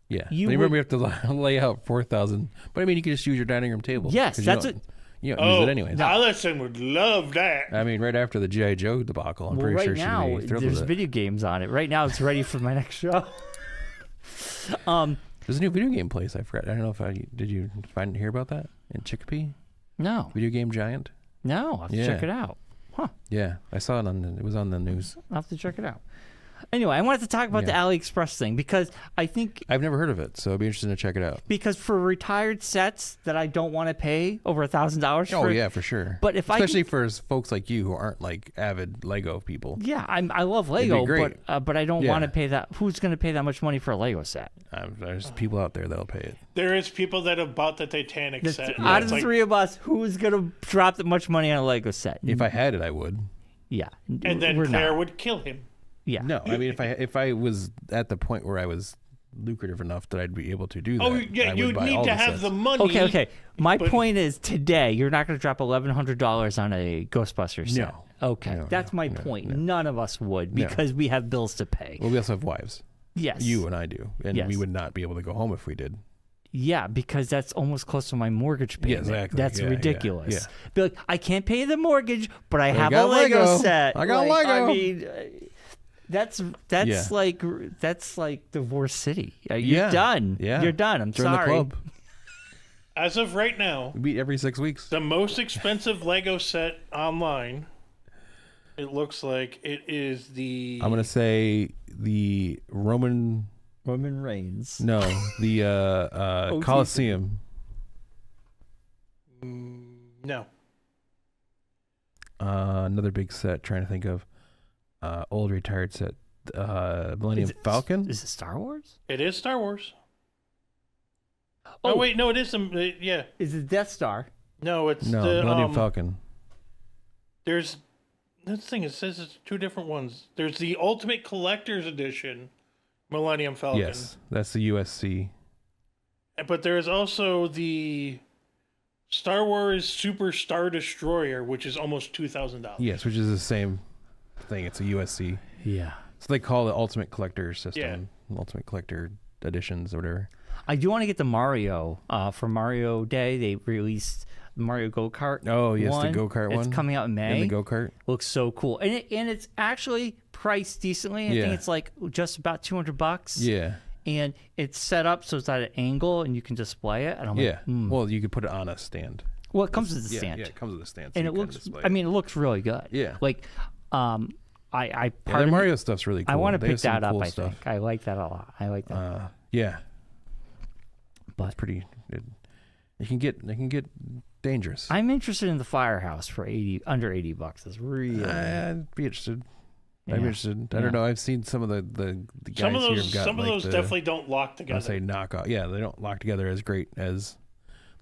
Yeah. You But remember, would- you have to lay out 4,000. But I mean, you can just use your dining room table. Yes, 'cause that's you it. don't, you don't use it anyways. Allison would love that. I mean, right after the G.I. Joe debacle, I'm well, pretty right sure now she'd be thrilled there's with it. video games on it. Right now it's ready for my next show. There's a new video game place. I forgot. I don't know if did you hear about that in Chicopee? No. Video Game Giant. No. I'll have to Yeah. check it out. Huh. Yeah, I saw it it was on the news. I'll have to check it out. Anyway, I wanted to talk about the AliExpress thing because I think I've never heard of it, so I'd be interested to check it out. because for retired sets that I don't want to pay over $1,000 for. Oh yeah, for sure. But if I especially for folks like you who aren't like avid Lego people, Yeah, I love be Lego, great. but I don't Yeah. want to pay that. Who's going to pay that much money for a Lego set? there's people out there that'll pay it. There is people that have bought the Titanic set. and Out of it's the like- three of us, who's going to drop that much money on a Lego set? If I had it, I would. Yeah, and then we're Claire not. would kill him. Yeah, No, I mean if I was at the point where I was lucrative enough that I'd be able to do that. Oh yeah, I would you'd buy need all to the have sets. the money. Okay. My but- point is today you're not going to drop $1,100 on a Ghostbusters set. No. Okay, No, that's my point. None of us would because we have bills to pay. Well, we also have wives. Yes, You and I do, and Yes. we would not be able to go home if we did. Yeah, because that's almost close to my mortgage payment. exactly. That's Yeah, ridiculous. yeah. Be like, I can't pay the mortgage, but I have a got Lego Lego. set. I got Like, I Lego. mean, that's Yeah. like Divorce City. You're Yeah. done. Yeah. You're done. I'm Join sorry. the club. As of right now, We meet every 6 weeks. the most expensive Lego set online, it looks like it is the. I'm gonna say the Roman. Roman Reigns. No, the Colosseum. No. Another big set. Trying to think of old retired set. Millennium Falcon. Is it Star Wars? It is Star Wars. Oh, wait, no, it is yeah. Is it Death Star? No, it's No, the Millennium Falcon. There's that thing. It says it's two different ones. There's the Ultimate Collector's Edition, Millennium Falcon. Yes, that's the USC. But there is also the Star Wars Super Star Destroyer, which is almost $2,000. Yes, which is the same thing. It's a USC. Yeah. So they call it Ultimate Collector System, Ultimate Collector Editions or whatever. I do want to get the Mario. For Mario Day, they released the Mario Go Kart. Oh yes, one. the go kart one. It's coming out in May. And the go kart. Looks so cool, and it's actually priced decently. I think Yeah. it's like just about $200. Yeah. And it's set up so it's at an angle, and you can display it. And I'm Yeah. like, Well, you could put it on a stand. well, it comes with the Yeah, stand, yeah, it comes with a stand. So and you it can looks. display I mean, it looks really good. Yeah. Like, I Yeah, part the of me- Mario stuff's really cool. I want to They pick have some that up. cool I stuff. think I like that a lot. I like that. Yeah. But It's pretty. It can get dangerous. I'm interested in the Firehouse for under $80. It's really I'd be interested. Yeah. I'm interested. I Yeah. don't know. I've seen some of the guys Some of here those, have got some of like those the, definitely don't lock I'll together. say knockoff. Yeah, they don't lock together as great as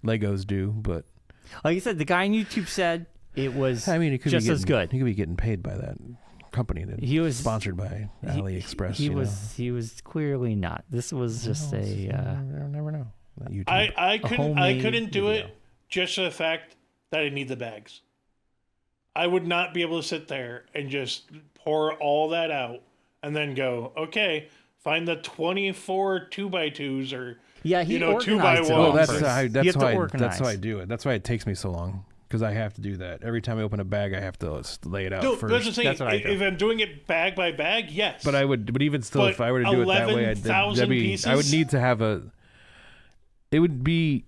Legos do, but like I said. The guy on YouTube said it was I mean, it could just be as getting, good. He could be getting paid by that company that He was sponsored by AliExpress. He was clearly not. This was just you a. never know. Not YouTube. I homemade couldn't do video. it just for the fact that I need the bags. I would not be able to sit there and just pour all that out and then go, okay, find the 24 2x2s or Yeah, he 2x1s. organized it Well, all that's first. how I, You that's have to how I, organize. that's how I do it. That's why it takes me so long because I have to do that every time I open a bag. I have to lay it out No, first. that's the thing. That's what I do. If I'm doing it bag by bag, yes. But even still, But if I were to do it that way, 11,000 I would pieces? need to have a. It would be,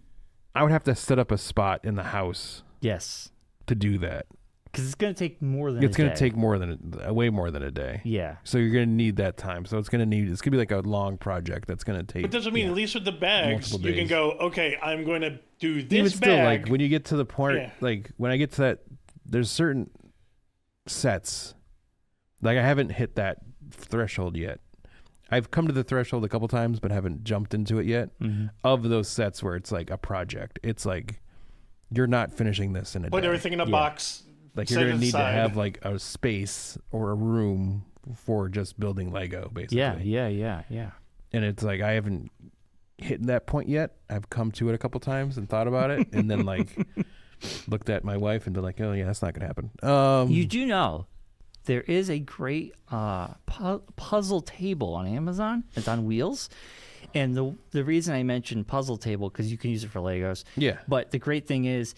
I would have to set up a spot in the house Yes. to do that. Because it's going to take more than It's going to take way more than a day. Yeah. So you're going to need that time. So it's going to be like a long project that's going to take. But doesn't mean at least with the bags, multiple you can days. go, okay, I'm going to do this Even still, bag. like when you get to the point, Yeah. like when I get to that, there's certain sets. Like I haven't hit that threshold yet. I've come to the threshold a couple times, but haven't jumped into it yet. Mm-hmm. Of those sets where it's like a project, it's like you're not finishing this in a Put day. everything in a box. Like you're set gonna it need to aside. have like a space or a room for just building Lego, basically. Yeah. And it's like I haven't hit that point yet. I've come to it a couple times and thought about it, and then like looked at my wife and been like, "Oh yeah, that's not gonna happen." You do know there is a great puzzle table on Amazon. It's on wheels. And the reason I mentioned puzzle table, because you can use it for Legos. Yeah. But the great thing is,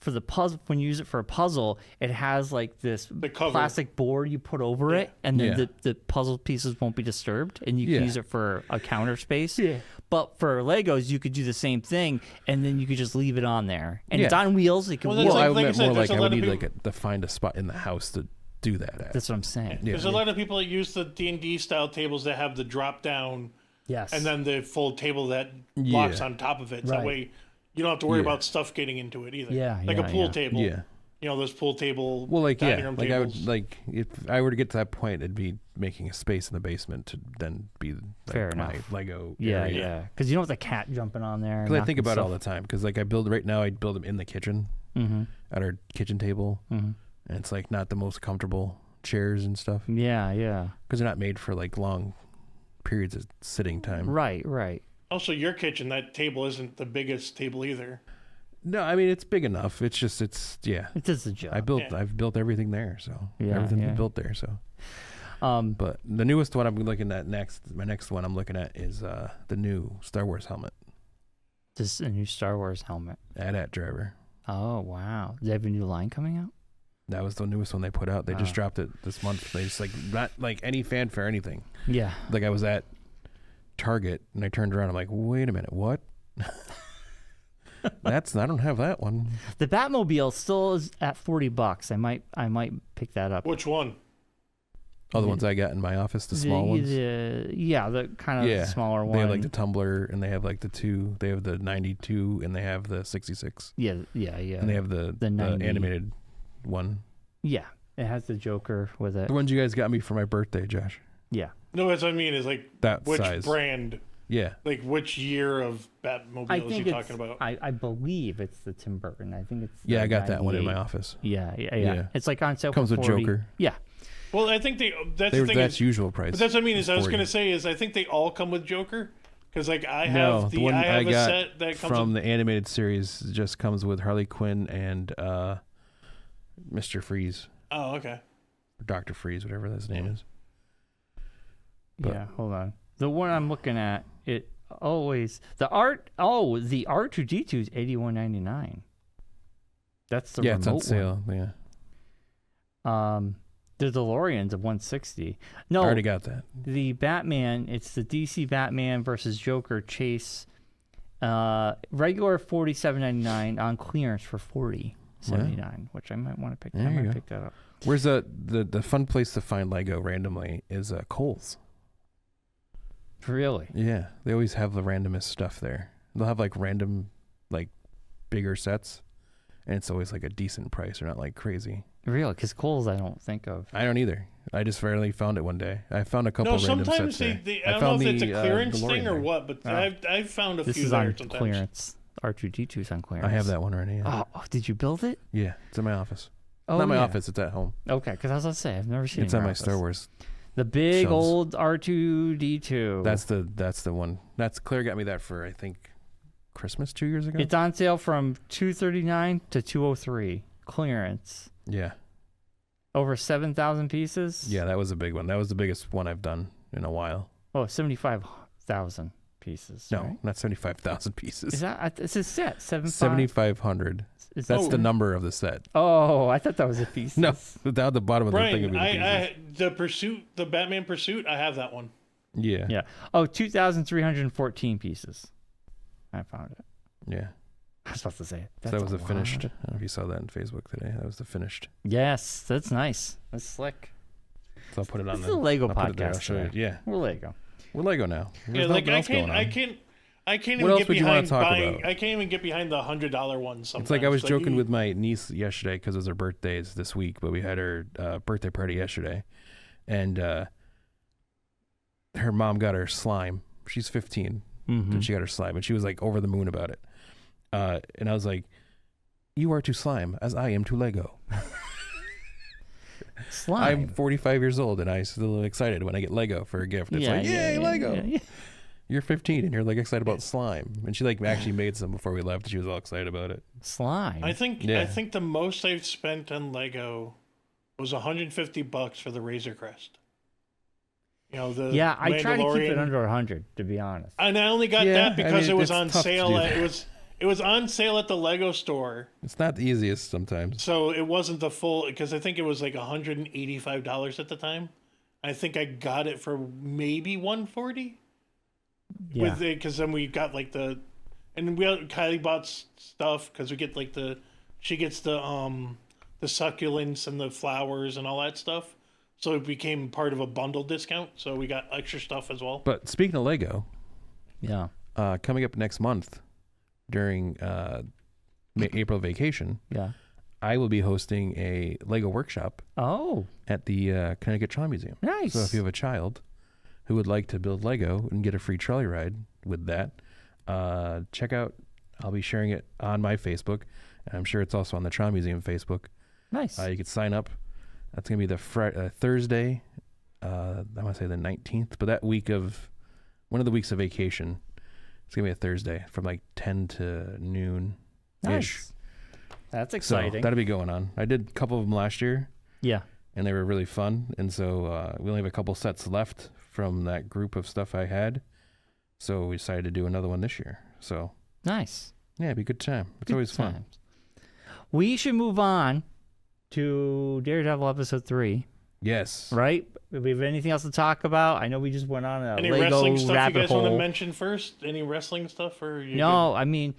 for the puzzle, when you use it for a puzzle, it has like this cover. plastic board you put over it, and then Yeah. the puzzle pieces won't be disturbed, and you Yeah. can use it for a counter space. Yeah. But for Legos, you could do the same thing, and then you could just leave it on there. And it's Yeah. on wheels. It can Well, wheel. that's I like I meant said, more there's like a I lot would of need people- to find a spot in the house to do that at. That's what I'm saying. Yeah. There's a lot of people that use the D&D style tables that have the drop down Yes. and then the full table that locks Yeah. on top of it. So Right. that way you don't have to worry Yeah. about stuff getting into it either. Yeah, Like yeah, a pool yeah. table. Yeah. You know, those pool table Well, like dining yeah, room like I tables. would like if I were to get to that point, it'd be making a space in the basement to then be like Fair my enough. Lego. Yeah, area. yeah. Because you don't want the cat jumping on there. Because I think about it all the time. Because like I build right now, I build them in the kitchen at our kitchen table, and it's like not the most comfortable chairs and stuff Yeah, yeah. because they're not made for like long periods of sitting time. Right. Also, your kitchen, that table isn't the biggest table either. No, I mean it's big enough. It's just yeah. It does the job. I've built everything there, so Yeah, everything's yeah. been built there. So, Um, but the newest one I'm looking at my next one I'm looking at is the new Star Wars helmet. this is a new Star Wars helmet. AT-AT driver. Oh, wow. Do they have a new line coming out? That was the newest one they put out. They just dropped it this month. They just like not like any fanfare or anything. Yeah. Like I was at Target and I turned around. I'm like, wait a minute, what? I don't have that one. The Batmobile still is at $40. I might pick that up. Which one? Oh, the ones I got in my office, the small ones. The kind of Yeah, smaller one. they have like the tumbler, and they have like the 2. They have the 92, and they have the 66, yeah. and they have the 90. animated one. Yeah. It has the Joker with it. The ones you guys got me for my birthday, Josh. Yeah. No, that's what I mean. Is like That which size. brand, Yeah. like which year of I Batmobiles think you talking about? I believe it's the Tim Burton. I think it's Yeah, the I got that one in 98. my office. Yeah. Yeah. It's like on sale Comes for with 40. Joker. Yeah. Well, I think that's the thing. That's Is, usual price. but that's what I mean. Is I was 40. going to say is I think they all come with Joker because like I No, have the one I I have a got set that comes from with, the animated series just comes with Harley Quinn and Mr. Freeze, Oh, okay. or Dr. Freeze, whatever his name is. But- Yeah, hold on. The one I'm looking at, it always the R2D2 is $81.99. That's the Yeah, it's on remote sale. Yeah, one. The DeLorean's of $160. No, I already got that. the Batman. It's the DC Batman versus Joker chase. Regular $47.99 on clearance for $40.79, which I might want to pick. There I you might go. pick that up. Where's the fun place to find Lego randomly is Kohl's. Really? Yeah, they always have the randomest stuff there. They'll have like random, like bigger sets, and it's always like a decent price. They're not like crazy. Really? Because Kohl's, I don't think of. I don't either. I just rarely found it one day. I found a couple No, random sometimes sets they there. I don't know if it's a the, clearance DeLorean thing or there. what, but I've found a This few is there on sometimes. clearance. R2D2's on clearance. I have that one already. Yeah, Oh, did you build it? yeah, it's in my office. Oh, Not my yeah. office. It's at home. Okay, because I was going to say, I've never seen it. It's in on your my office. Star Wars. The big shelves. old R2D2. That's the one. That's Claire got me that for I think Christmas 2 years ago. It's on sale from $239 to $203. Clearance. Yeah, Over 7,000 pieces? yeah, that was a big one. That was the biggest one I've done in a while. Oh, 75,000 pieces. No, right? not 75,000 pieces. Is that, it's a set. 7,500. Is That's that- the number of the set. Oh, I thought that was a piece. No, down at the bottom of the thing. Brian, Would be the pieces. the Batman Pursuit, I have that one. Yeah, Yeah. Oh, 2,314 pieces. I found it. yeah. I was about to say. So that was the finished. I don't know if you saw that on Facebook today. That was the finished. Yes, that's nice. That's slick. So I'll put it on This is a Lego I'll put it there. I'll podcast. show you. Today. Yeah, We're Lego. we're Lego now. There's Yeah, like nothing else going on. I can't What even else get would you wanna behind talk buying. about? I can't even get behind the $100 ones. Sometimes It's like I was joking you- with my niece yesterday because it was her birthday this week, but we had her birthday party yesterday, and her mom got her slime. She's 15, and she got her slime, and she was like over the moon about it. And I was like, "You are to slime as I am to Lego." Slime. I'm 45 years old, and I still excited when I get Lego for a gift. It's like, yay, Lego! yeah. You're 15, and you're like excited about slime. And she like actually made some before we left. She was all excited about it. Slime. I think Yeah. I think the most I've spent on Lego was $150 for the Razor Crest. You know, the Yeah, I try to keep it Mandalorian. under 100, to be honest. And I only got Yeah, that I because mean, it was it's on tough to sale. do It was on sale at the Lego store, It's not the easiest sometimes. so it wasn't the full. Because I think it was like $185 at the time. I think I got it for maybe $140. Yeah. With it, because then we got like and Kylie bought stuff because we get like she gets the succulents and the flowers and all that stuff. So it became part of a bundle discount. So we got extra stuff as well. But speaking of Lego, Yeah. coming up next month during April vacation, Yeah. I will be hosting a Lego workshop Oh, at the Connecticut Trolley Museum. nice. So if you have a child who would like to build Lego and get a free trolley ride with that, check out. I'll be sharing it on my Facebook, and I'm sure it's also on the Trolley Museum Facebook. Nice. You could sign up. That's gonna be the Thursday. I want to say the 19th, but that week of one of the weeks of vacation, it's gonna be a Thursday from like 10 to noon. Nice. That's So exciting. that'll be going on. I did a couple of them last year, Yeah. and they were really fun. And so we only have a couple sets left from that group of stuff I had. So we decided to do another one this year. So Nice. yeah, it'd be a good time. It's Good always fun. times. We should move on to Daredevil episode 3, Yes. right? Do we have anything else to talk about? I know we just went on a Any Lego wrestling stuff you rabbit guys want to hole. mention first? Any wrestling stuff or you No, I mean,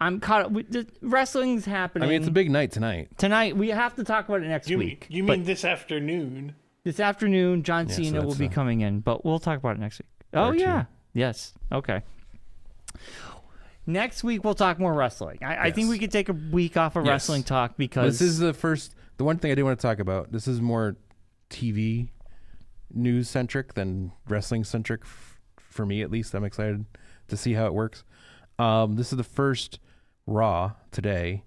I'm caught up. The wrestling's happening. I mean, it's a big night tonight. tonight. We have to talk about it next week. You But mean this afternoon? this afternoon, John Yeah, so Cena will that's, be coming in, but we'll talk about it next week. Oh Part two. yeah, yes, okay. Next week we'll talk more wrestling. I think Yes. we could take a week off of Yes. wrestling talk because This is the one thing I did want to talk about. This is more TV news centric than wrestling centric for me, at least. I'm excited to see how it works. This is the first Raw today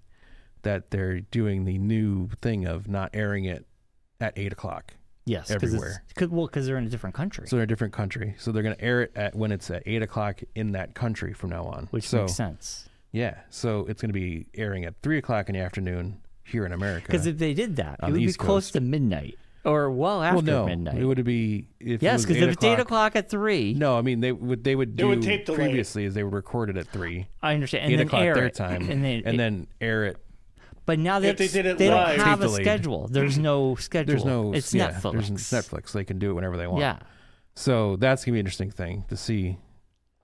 that they're doing the new thing of not airing it at 8:00. yes, everywhere. because they're in a different country, So they're in a different country. So they're going to air it when it's at 8:00 in that country from now on. which so, makes sense. Yeah. So it's going to be airing at 3:00 in the afternoon here in America. Because if they did that, on it the would be East close Coast. to midnight or well after well, no, midnight. it would be if yes, because because if it's 8:00 at 3, No, I mean they would do would tape delay. previously is they would record it at 3, I understand, and 8:00 then air their it, time, and then air it. But now If they they did it don't live- have a Tape delayed. schedule. There's no schedule. There's no It's yeah, Netflix. There's Netflix. They can do it whenever they want. Yeah. So that's gonna be an interesting thing to see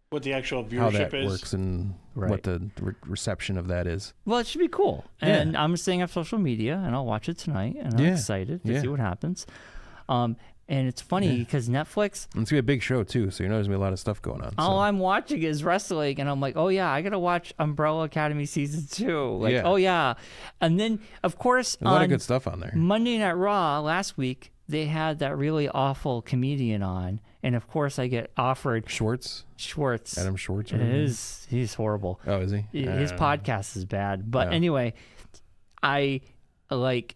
What the actual how viewership that is? works and Right. what the reception of that is. Well, it should be cool. Yeah. And I'm staying up social media, and I'll watch it tonight, and I'm Yeah. excited to Yeah. see what happens. And it's funny because Netflix, And it's gonna be a big show too, so you know there's gonna be a lot of stuff going on. all so. I'm watching is wrestling, and I'm like, oh yeah, I gotta watch Umbrella Academy season 2. Like, Yeah. oh yeah, and then of course There's a lot of on good stuff on there. Monday Night Raw last week they had that really awful comedian on, and of course I get offered Schwartz, Schwartz. Adam Schwartz. or It whatever. is. He's horrible. Oh, is he? His podcast is bad. But Yeah. anyway, I like,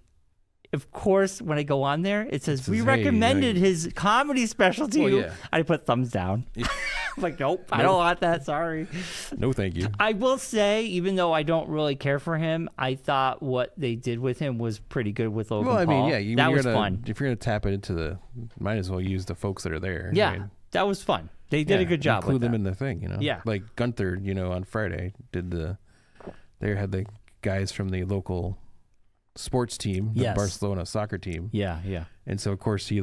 of course, when I go on there, it says, says, we "Hey, recommended his comedy special to Well, you. yeah. I put thumbs down. I'm like, nope, I don't want that. Sorry. No, thank you. I will say, even though I don't really care for him, I thought what they did with him was pretty good with Logan Well, I mean, Paul. yeah, that you're was gonna, fun. If you're gonna tap it into might as well use the folks that are there. Yeah, I mean, that was fun. They did a good job Include with them that. in the thing, you know. Yeah. Like Gunther, on Friday they had the guys from the local sports team, the Yes. Barcelona soccer team, Yeah, yeah. and so of course he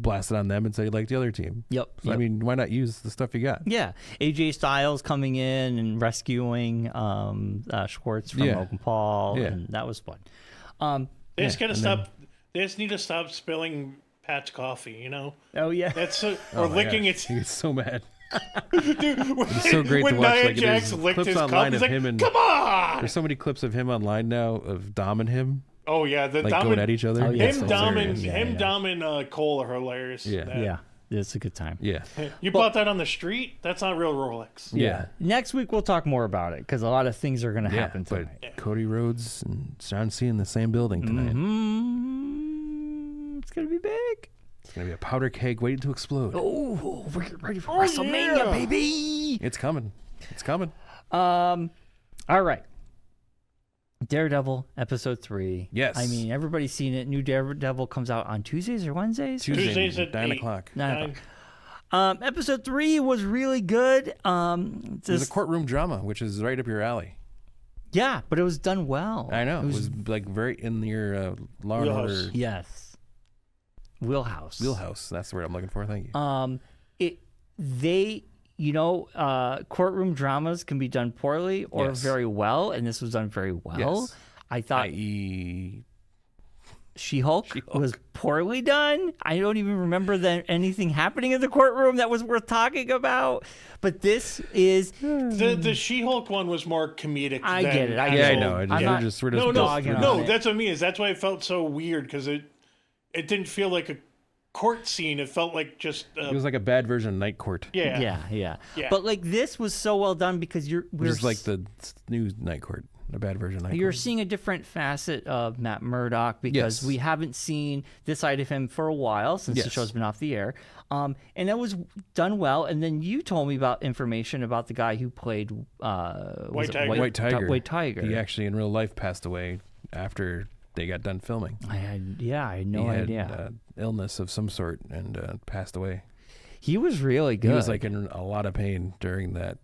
blast it on them and say you like the other team. Yep. So, I mean, why not use the stuff you got? Yeah, AJ Styles coming in and rescuing Schwartz from Logan Paul, and that was fun. They just gotta stop. They just need to stop spilling Pat's coffee. You know. Oh yeah. That's or licking its. He gets so mad. Dude, It's so great when to watch. Nia Like, Jax there's licked clips his cup, online he's of like, him and "Come on!" there's so many clips of him online now of Dom and him Oh yeah, the like Dom going and, at each other. Oh, yeah, him, so Dom, hilarious. and Dom and Cole are hilarious. Yeah. Yeah, it's a good time. Yeah. You bought that on the street? That's not real Rolex. Yeah. Next week we'll talk more about it because a lot of things are going to Yeah, happen but tonight. Cody Rhodes and John Cena in the same building tonight. It's going to be big. It's gonna be a powder keg waiting to explode. Oh, we're getting ready for WrestleMania, baby. It's coming. It's coming. All right. Daredevil episode 3. Yes. I mean, everybody's seen it. New Daredevil comes out on Tuesdays or Wednesdays? Tuesdays at 9 8. o'clock. 9 o'clock. Episode 3 was really good. It was a courtroom drama, which is right up your alley. Yeah, but it was done well. I know. It was like very in your Law and Order Yes. Wheelhouse. That's the word I'm looking for. Thank you. Courtroom dramas can be done poorly or Yes. very well, and this was done very well. Yes. I thought I.e. She-Hulk was poorly done. I don't even remember anything happening in the courtroom that was worth talking about. But this is The She-Hulk one was more comedic. I than get it. Yeah, I know. actual- We're just No, dogging on no, it. that's what I mean. That's why it felt so weird because it didn't feel like a court scene. It felt like just It was like a bad version of Night Court. yeah. Yeah. But like this was so well done because Which is like the new Night Court. A bad version of Night You're Court. seeing a different facet of Matt Murdock because Yes. we haven't seen this side of him for a while since the Yes. show's been off the air. And it was done well. And then you told me about information about the guy who played White Tiger. White Tiger. White Tiger. He actually in real life passed away after they got done filming. I had no he idea. had illness of some sort and passed away. He was really good. He was like in a lot of pain during that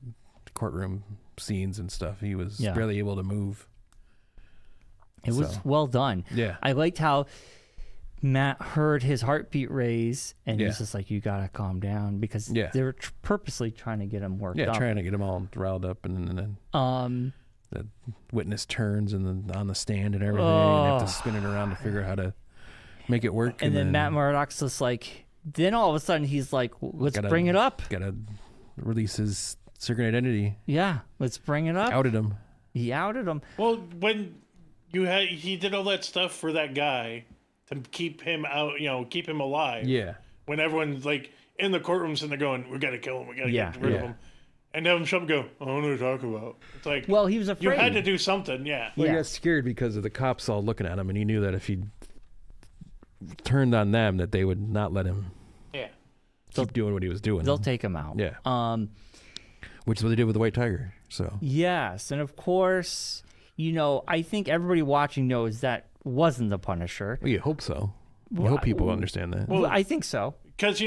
courtroom scenes and stuff. He was barely able to move. It was well done. Yeah. I liked how Matt heard his heartbeat raise, and he's just like, "You gotta calm down," because they were purposely trying to get him worked up. Yeah, trying to get him all riled up, and then the witness turns and then on the stand and everything, and have to spin it around to figure out how to make it work. And then Matt Murdock's just like, then all of a sudden he's like, "Let's bring it up." Gotta release his secret identity. Yeah, let's bring it up. Outed him. He outed him. Well, when he did all that stuff for that guy to keep him out, keep him alive. Yeah. When everyone's like in the courtrooms and they're going, "We gotta kill him. We gotta get rid of him," and have him show up and go, "I don't know what to talk about." It's like, well, he was afraid. You had to do something, yeah. Well, he got scared because of the cops all looking at him, and he knew that if he turned on them, that they would not let him keep doing what he was doing. They'll take him out. Yeah. Which is what they did with the White Tiger. So yes, and of course, I think everybody watching knows that wasn't the Punisher. well, you hope so. You hope people understand that. Well, I think so. Because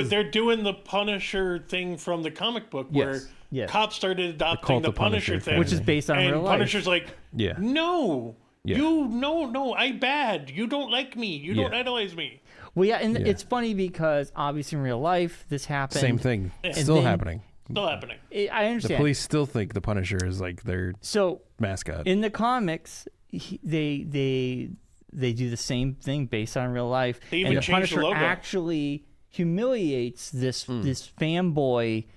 they're doing the Punisher thing from the comic book where cops started adopting the Punisher thing, which is based on and real life. Punisher's like, no, no, I'm bad. You don't like me. You don't idolize me. Well, yeah, and it's funny because obviously in real life this happened. Same thing. And Still then- happening. Still happening. I understand. The police still think the Punisher is like their mascot. In the comics, they do the same thing based on real life, They even and the changed the Punisher logo. actually humiliates this fanboy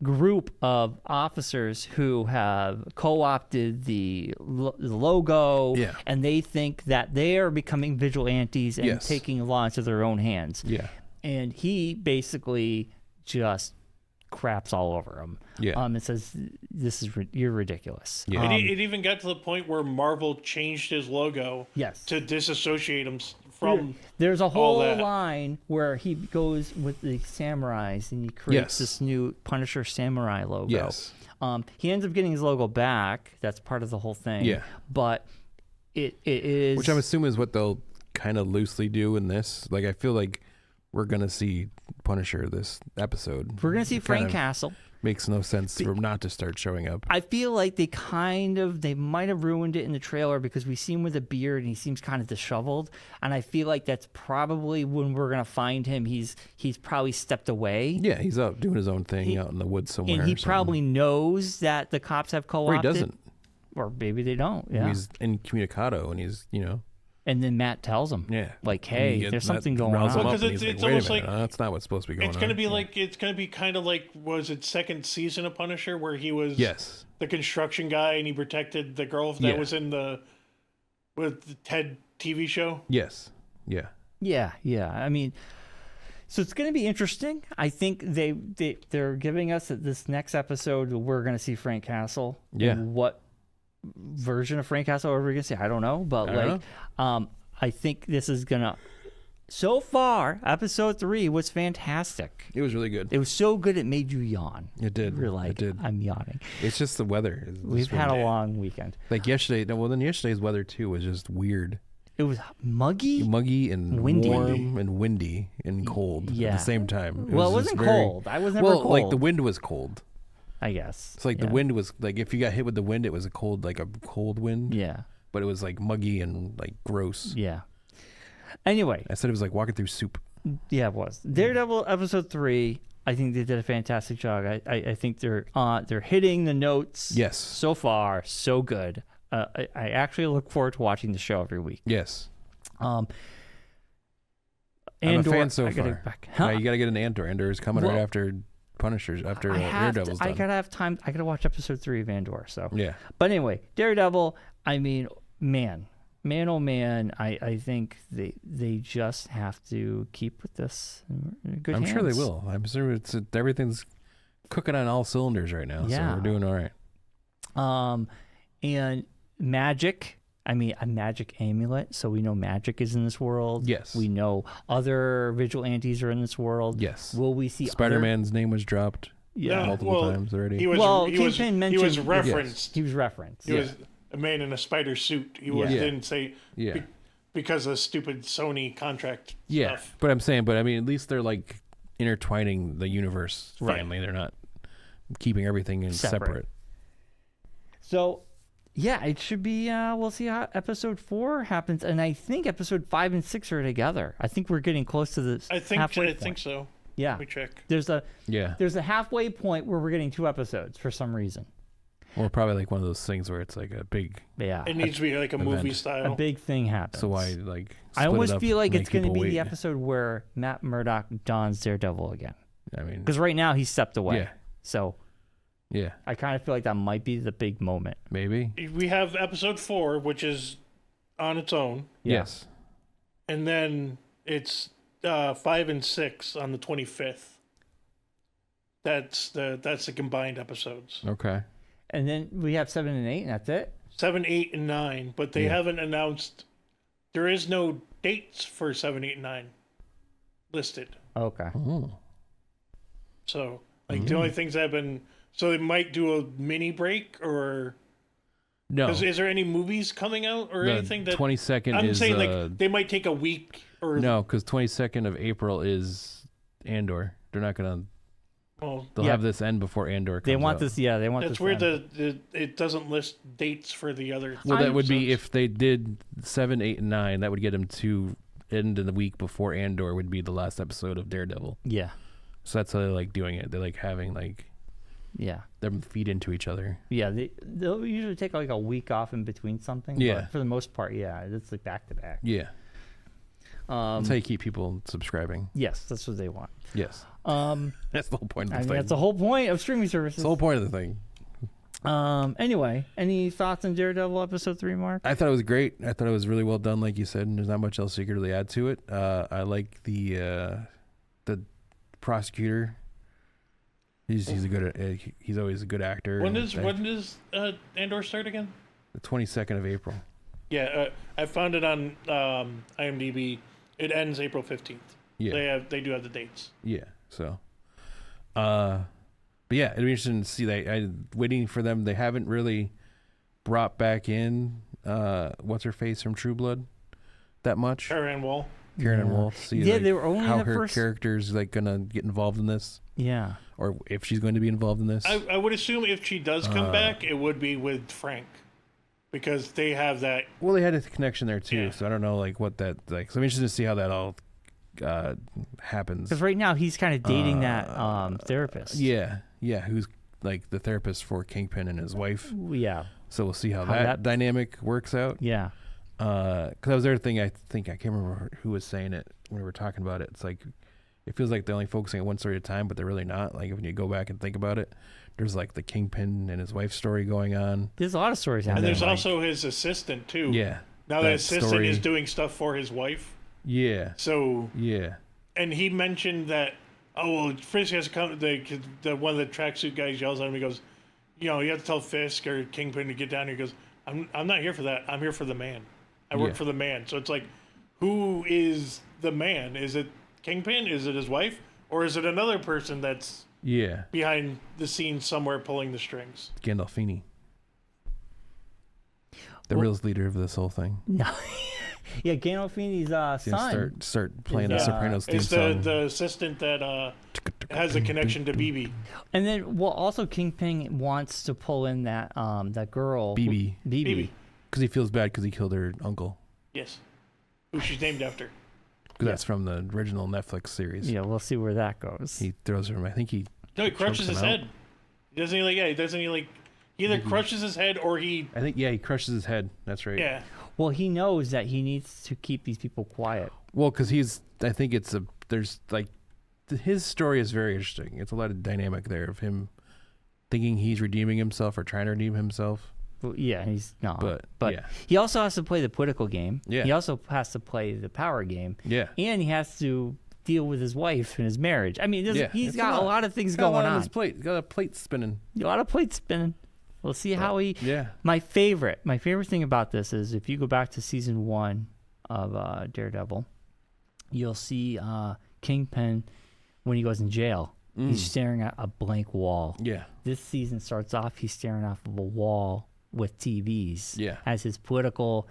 group of officers who have co-opted the logo, and they think that they are becoming vigilantes and taking law into their own hands. Yeah, and he basically just craps all over him. And says, you're ridiculous. Yeah. It even got to the point where Marvel changed his logo to disassociate him from There's a all whole that. line where he goes with the samurais and he creates this new Punisher samurai logo. Yes. He ends up getting his logo back. That's part of the whole thing. Yeah. But it is... Which I'm assuming is what they'll kind of loosely do in this. Like, I feel like we're going to see Punisher this episode. We're going to see Frank Castle. Makes no sense for him not to start showing up. I feel like they might have ruined it in the trailer because we see him with a beard and he seems kind of disheveled, and I feel like that's probably when we're gonna find him. He's probably stepped away. Yeah, he's out doing his own thing out in the woods somewhere. And he or something. probably knows that the cops have co-opted. Or he doesn't. Or maybe they don't. Yeah. He's incommunicado, and he's And then Matt tells him, like, "Hey, there's something going on." Well, 'cause it's almost like that's not what's supposed to be going on. It's gonna be like kind of like, was it second season of Punisher where he was the construction guy and he protected the girl that was in with the Ted TV show? Yes. Yeah. Yeah. I mean, so it's going to be interesting. I think they're giving us that this next episode we're going to see Frank Castle. Yeah. And what version of Frank Castle are we going to see? I don't know, but I think this is going to. So far, episode 3 was fantastic. It was really good. It was so good it made you yawn. It did. You're like, it did. I'm yawning. It's just the weather. We've had a long weekend. Like yesterday. No, well, then yesterday's weather too was just weird. It was muggy and windy. warm and windy and cold at the same time. It wasn't cold. I was never cold. Like the wind was cold. I guess. It's like the wind was like if you got hit with the wind, it was a cold wind. Yeah. But it was like muggy and like gross. Yeah. Anyway. I said it was like walking through soup. Yeah, it was. Daredevil episode 3. I think they did a fantastic job. I think they're hitting the notes. Yes. So far, so good. I actually look forward to watching the show every week. Yes. I'm a fan so far. You got to get an Andor. Andor is coming right after Punishers, after Daredevil's done. I gotta have time. I gotta watch episode 3 of Andor. So yeah. But anyway, Daredevil. I mean, man, oh man. I think they just have to keep with this in good hands. I'm sure they will. I'm sure everything's cooking on all cylinders right now. Yeah. So we're doing all right. And magic. I mean, a magic amulet, so we know magic is in this world. Yes. We know other vigilantes are in this world. Yes. Will we see Spider-Man's name was dropped multiple times already. He was referenced. He was referenced. He was a man in a spider suit. He didn't say because of stupid Sony contract stuff. But I mean, at least they're like intertwining the universe family. They're not keeping everything separate. So... yeah, it should be. We'll see how episode 4 happens, and I think episode 5 and 6 are together. I think we're getting close to the halfway point. I think so. Yeah, let me check. There's a halfway point where we're getting 2 episodes for some reason. Or probably like one of those things where it's like a big. Yeah, it needs to be like a movie style. A big thing happens. So why like? I almost feel like it's going to be the episode where Matt Murdock dons Daredevil again. I mean, because right now he's stepped away. Yeah. So. Yeah. I kind of feel like that might be the big moment. Maybe. We have episode 4, which is on its own. Yes. And then it's 5 and 6 on the 25th. That's the combined episodes. Okay. And then we have 7 and 8, and that's it? 7, 8, and 9. But they haven't announced... There is no dates for 7, 8, and 9 listed. Okay. Oh. So, the only things that have been... So they might do a mini break, or no? Is there any movies coming out or anything that 22nd? I'm saying like they might take a week or no, because 22nd of April is Andor. They're not gonna. Well, they'll have this end before Andor comes They want out. this. Yeah, they want. That's this weird. It doesn't list dates for the other. Well, that would be if they did 7, 8, and 9. That would get them to end of the week before Andor would be the last episode of Daredevil. Yeah. So that's how they like doing it. They like having like. Yeah. Them feed into each other. Yeah, they'll usually take like a week off in between something. Yeah. But for the most part, it's like back to back. Yeah. That's how you keep people subscribing. Yes, that's what they want. Yes. That's the whole point of the thing. That's the whole point of streaming services. That's the whole point of the thing. Anyway, any thoughts on Daredevil episode 3, Mark? I thought it was great. I thought it was really well done, like you said, and there's not much else you could really add to it. I like the prosecutor. He's always a good actor. When does Andor start again? The 22nd of April. Yeah, I found it on IMDb. It ends April 15th. Yeah, they do have the dates. Yeah, so, but yeah, it'd be interesting to see that. I'm waiting for them. They haven't really brought back in what's her face from True Blood that much. Sharon Wall. Karen and Wolf. See, Yeah, like, they were only how in the her first. character's like gonna get involved in this, Yeah. or if she's going to be involved in this. I would assume if she does come back, it would be with Frank, because they have that. Well, they had a connection there too, Yeah. so I don't know like what that like. So I'm interested to see how that all happens. Because right now he's kind of dating that therapist. Yeah, who's like the therapist for Kingpin and his wife. Yeah. So we'll see how How that that- dynamic works out. Yeah. Because that was the other thing. I can't remember who was saying it when we were talking about it. It's like it feels like they're only focusing on one story at a time, but they're really not. Like when you go back and think about it, there's like the Kingpin and his wife's story going on. There's a lot of stories out And there. there's like- also his assistant too. Yeah. Now that the assistant story. is doing stuff for his wife. Yeah. So, Yeah. and he mentioned that, oh, well, Fisk has to come. The one of the tracksuit guys yells at him. He goes, you have to tell Fisk or Kingpin to get down here. He goes, I'm not here for that. I'm here for the man. I work Yeah. for the man. So it's like, who is the man? Is it Kingpin? Is it his wife? Or is it another person that's Yeah. behind the scenes somewhere pulling the strings? Gandolfini. The real leader of this whole thing. No. Yeah, Gandolfini's He's gonna son. start playing the Yeah. Sopranos theme It's song. the assistant that has a connection to BB. And then, well, also Kingpin wants to pull in that that girl. BB. BB. Because he feels bad because he killed her uncle. Yes. Who she's named after. Because that's from the original Netflix series. Yeah, we'll see where that goes. He throws her. I think he. No, he crushes chokes his him out. head. Doesn't he like? Yeah, doesn't he like? He either crushes his head or he. I think he crushes his head. That's right. Yeah. Well, he knows that he needs to keep these people quiet. Well, because he's. I think it's a. There's like, his story is very interesting. It's a lot of dynamic there of him thinking he's redeeming himself or trying to redeem himself. Well, yeah, he's not. But, yeah. he also has to play the political game. Yeah. He also has to play the power game. Yeah. And he has to deal with his wife and his marriage. I mean, Yeah, he's it's got a lot of things going on. His plate. Got a plate spinning. A lot of plates spinning. We'll see how he. Yeah. My favorite thing about this is if you go back to season 1 of Daredevil, you'll see Kingpin when he goes in jail. He's staring at a blank wall. Yeah. This season starts off, he's staring off of a wall with TVs. Yeah. As his political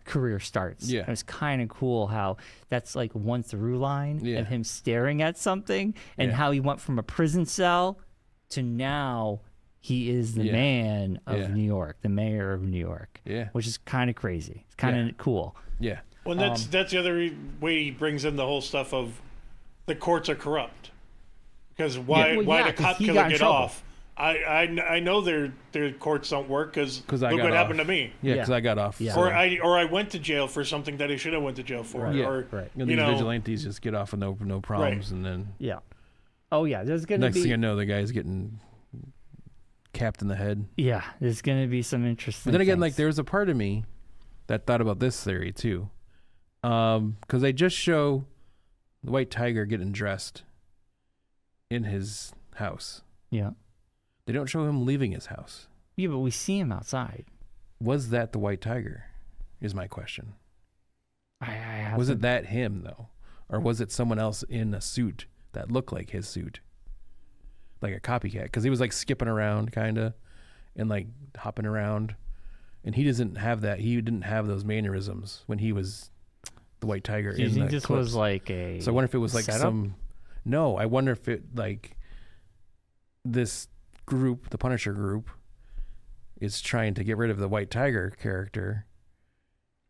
career starts. Yeah. And it's kind of cool how that's like one through line Yeah. of him staring at something and Yeah. how he went from a prison cell to now he is the Yeah. man of Yeah. New York, the mayor of New York. Yeah. Which is kind of crazy. It's kind of Yeah. cool. Yeah. Well, that's the other way he brings in the whole stuff of the courts are corrupt. Because why Yeah, well, why yeah, the 'cause cop he killer got in get trouble. off? I know their courts don't work because I look got what off. happened to me. Yeah. Because Yeah. I got off. Yeah. so- Or I went to jail for something that I should have went to jail for. Right. Yeah. Or Right. And these vigilantes just get off with no problems, and then Yeah. Oh, yeah. There's going to next be. thing you know, the guy's getting capped in the head. Yeah. There's going to be some interesting But then again, like things. there was a part of me that thought about this theory too, because they just show the White Tiger getting dressed in his house. Yeah. They don't show him leaving his house. Yeah, but we see him outside. Was that the White Tiger? Is my question. I have Was to- it that him though, or was it someone else in a suit that looked like his suit, like a copycat? Because he was like skipping around, kind of, and like hopping around, and he doesn't have that. He didn't have those mannerisms when he was the White Tiger Do you in think the this clips. was like a. So I wonder if it was like setup? some. No, I wonder if it like this group, the Punisher group, is trying to get rid of the White Tiger character.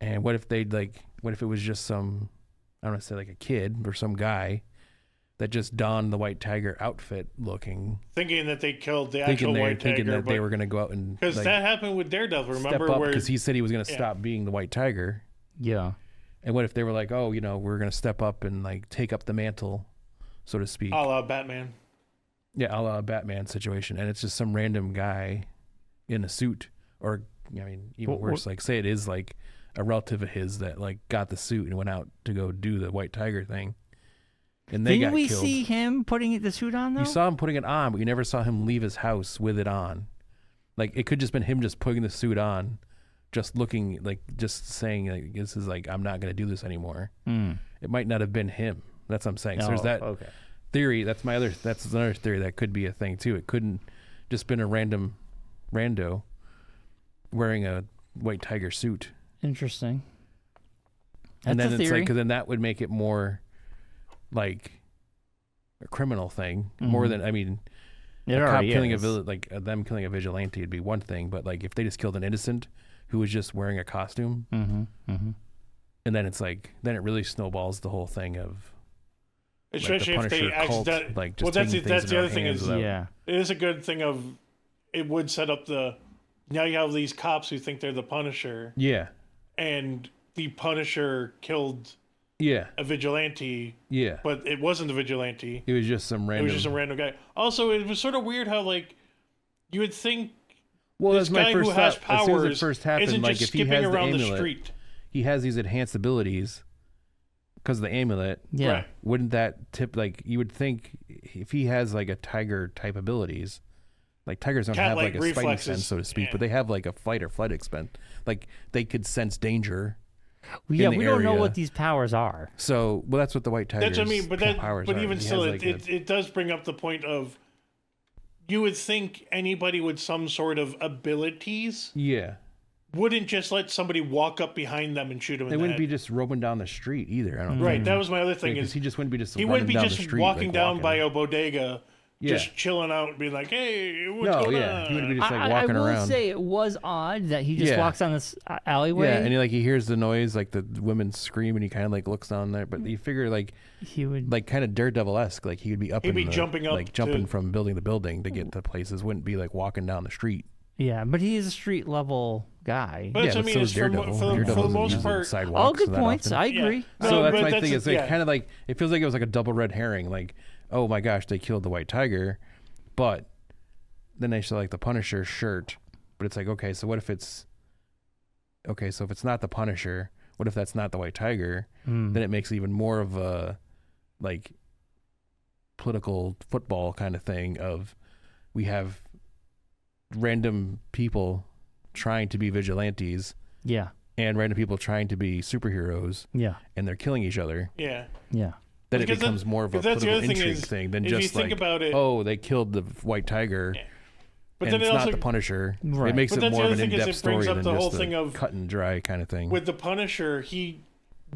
And what if they'd like? What if it was just some? I don't want to say like a kid or some guy that just donned the White Tiger outfit, looking, thinking that they killed the actual White Tiger. thinking that they were going to go out and because like, that happened with Daredevil. step Remember up where because he said he was going to Yeah. stop being the White Tiger. Yeah. And what if they were like, oh, we're going to step up and like take up the mantle, so to speak. a la Batman. Yeah, a la Batman situation, and it's just some random guy in a suit, or even worse, like say it is like a relative of his that like got the suit and went out to go do the White Tiger thing, and they Didn't got we killed. see him putting the suit on though? You saw him putting it on, but you never saw him leave his house with it on. Like it could just been him just putting the suit on, just looking like just saying like, this is like I'm not going to do this anymore. It might not have been him. That's what I'm saying. So there's that Okay. theory. That's another theory that could be a thing too. It couldn't just been a rando wearing a White Tiger suit. Interesting. And That's then a it's theory. like, 'cause then that would make it more like a criminal thing, more than, I mean, It a cop already killing is. them killing a vigilante would be one thing, but like if they just killed an innocent who was just wearing a costume, and then it's like, then it really snowballs the whole thing of Especially like the if they Punisher cult, accidentally. like just Well, taking things that's in the their other thing hands is, without- Yeah. it is a good thing of, it would set up now you have these cops who think they're the Punisher, yeah, and the Punisher killed yeah, a vigilante, yeah. but it wasn't a vigilante. It was just some It random. was just some random guy. Also, it was sort of weird how, like, you would think well, this that's my guy first who has thought. As soon as powers it first happened, isn't like just if he skipping has the around the amulet, street. he has these enhanced abilities because of the amulet. Yeah. Right. Wouldn't that tip, like, you would think if he has like a tiger type abilities, like tigers don't have Cat-like like a spidey reflexes, sense, so to speak, yeah. but they have like a fight or flight expense. Like they could sense danger. Yeah, the we don't know area. what these powers are. So, well, that's what the white tiger's That's what I mean, but powers but are. even He still, has, like, it does bring up the point of, you would think anybody with some sort of abilities yeah. wouldn't just let somebody walk up behind them and shoot them in They the wouldn't be head. just roaming down the street either. I don't Right, think. that was my other thing Because is he just wouldn't be just he wouldn't be running down just the street, walking like, down walking. by a bodega, Yeah. just chilling out and being like, "Hey, what's No, going yeah, on?" he wouldn't be just like I walking will around. say it was odd that he just Yeah. walks down this alleyway. Yeah, and he hears the noise, like the women scream, and he kind of like looks down there. But you figure like he would. kind of Daredevil-esque, like he would be up. He'd in be the, jumping up like jumping to- from building to building to get to places. Wouldn't be like walking down the street. Yeah, but he is a street level guy. But yeah, that's what I but mean. so is is for Daredevil. the Daredevil doesn't most use the part, sidewalks All good that points. often. I Yeah. agree. No, So that's but my that's thing. a- Is like yeah. kind of like it feels like it was like a double red herring. Like, oh my gosh, they killed the white tiger, but then they show like the Punisher shirt. But it's like, okay, so what if it's okay? So if it's not the Punisher, what if that's not the white tiger? Then it makes even more of a like political football kind of thing of we have random people trying to be vigilantes Yeah, and random people trying to be superheroes yeah, and they're killing each other. yeah. yeah. Then it Because becomes more of a because that's the political other thing intrigue is, thing than if you just think like, about it- oh, they killed the white tiger, Yeah. But and then it's it not also, the Punisher. Right. It makes But it that's more the of other an thing is in-depth it brings story up than the whole just thing a of- cut and dry kind of thing. with the Punisher, he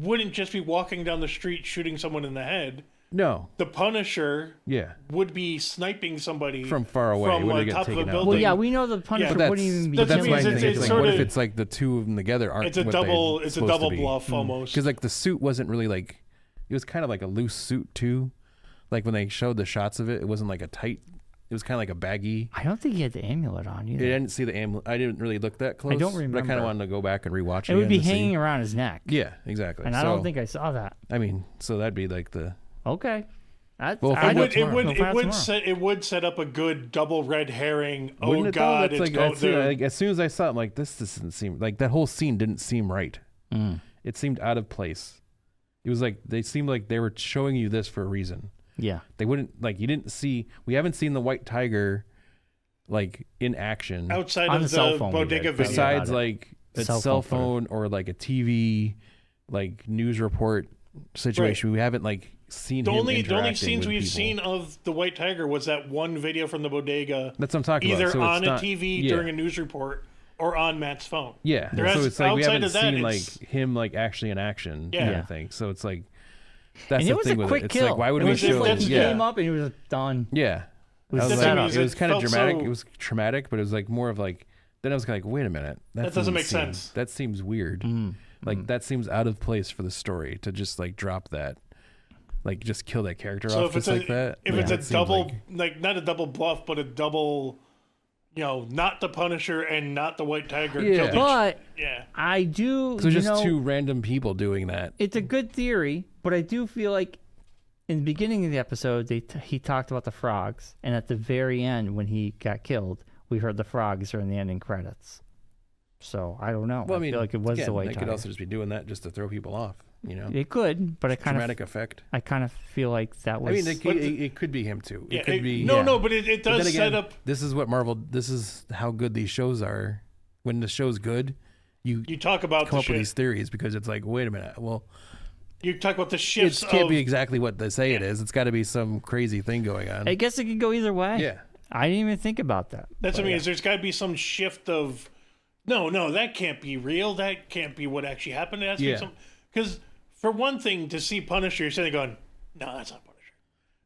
wouldn't just be walking down the street shooting someone in the head. No, The Punisher yeah, would be sniping somebody from far away. from when they on get top of a taken out. building. Well, yeah, we know the Punisher But But wouldn't even be that's that's what my I mean, killing thing. it's It's like, sort what if of- it's like the two of them together aren't? It's a what double. they're It's a supposed to double be. bluff almost. Because like the suit wasn't really like, it was kind of like a loose suit too. Like when they showed the shots of it, it wasn't like a tight. It was kind of like a baggy. I don't think he had the amulet on I either. didn't see the amulet. I didn't really look that close. don't But I kind remember. of wanted to go back and rewatch it. It would be again to see. hanging around his neck. Yeah, exactly. And I don't think I saw that. I mean, so that'd be like the. Okay. That's, Well, if I I it know would. It tomorrow. would. We'll It find would tomorrow. set. It would set up a good double red herring. Oh Wouldn't it though? God! That's It's like, go, as soon, like as soon as I saw it, I'm like, this doesn't seem like that whole scene didn't seem right. It seemed out of place. It was like they seemed like they were showing you this for a reason. Yeah. They wouldn't like you didn't see. We haven't seen the white tiger like in action outside On of the cell phone we bodega did. video. besides about it. like a Cell cell phone phone or like a TV like news report situation. We haven't like seen The him only interacting scenes with we've people. seen of the white tiger was that one video from the bodega, That's what I'm talking either about. So on it's a not, TV yeah. during a news report or on Matt's phone. Yeah, The so rest- it's like we outside haven't of that, seen like it's- him like actually in action. Yeah. kind of thing. So it's like that's And the it was thing a with quick it. It's kill. like why would it we was just show? like he yeah, came up and he was done. yeah. was I was set like, up. it was It kind of felt dramatic. so- It was traumatic, but it was like more of like. Then I was like, wait a minute, That doesn't make seem- sense. That seems weird. Like that seems out of place for the story to just like drop that, like just kill that character So off if it's just a like that. if Like, it's that a seems double like- not a double bluff, but a double, not the Punisher and not the White Tiger. Yeah. killed each- But yeah. I do. so just you know, two random people doing that. It's a good theory, but I do feel like in the beginning of the episode, he talked about the frogs, and at the very end, when he got killed, we heard the frogs during the ending credits. So I don't know. Well, I I mean, feel like it was again, the white they tiger. could also just be doing that just to throw people off. It could, but I kind Dramatic effect. of feel like that was. I mean, But it could be him too. Yeah, It could be. no, but it But does then set again, up. This is what Marvel. This is how good these shows are. When the show's good, you You talk about come the up with these shit. theories because it's like, wait a minute. Well, You talk about the it shifts can't of. be exactly what they say it is. It's got to be some crazy thing going on. I guess it could go either way. Yeah. I didn't even think about that. That's what I mean. Is there's got to be some shift of. No, that can't be real. That can't be what actually happened. It has to Yeah. be some because for one thing, to see Punisher, you're sitting there going, no, that's not Punisher.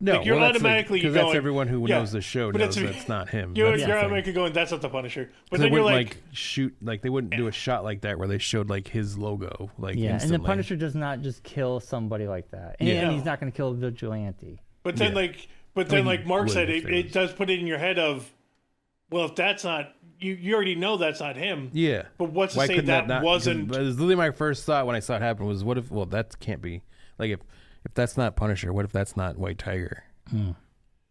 No, Like, you're well, that's automatically because going, that's everyone who yeah, knows the show but knows it's- that's not him. You're, That's the you're thing. automatically going, that's not the Punisher. But They then you're wouldn't like, shoot they wouldn't do a shot like that where they showed like his logo like Yeah, instantly. and the Punisher does not just kill somebody like that, and, Yeah. he's not going to kill a vigilante. but then Yeah. like Mark would said, if it, there it was- does put it in your head of, well, if that's not, you already know that's not him. Yeah, But what's to why say couldn't that not, wasn't? It was literally my first thought when I saw it happen was, what if? Well, that can't be. Like if that's not Punisher, what if that's not White Tiger?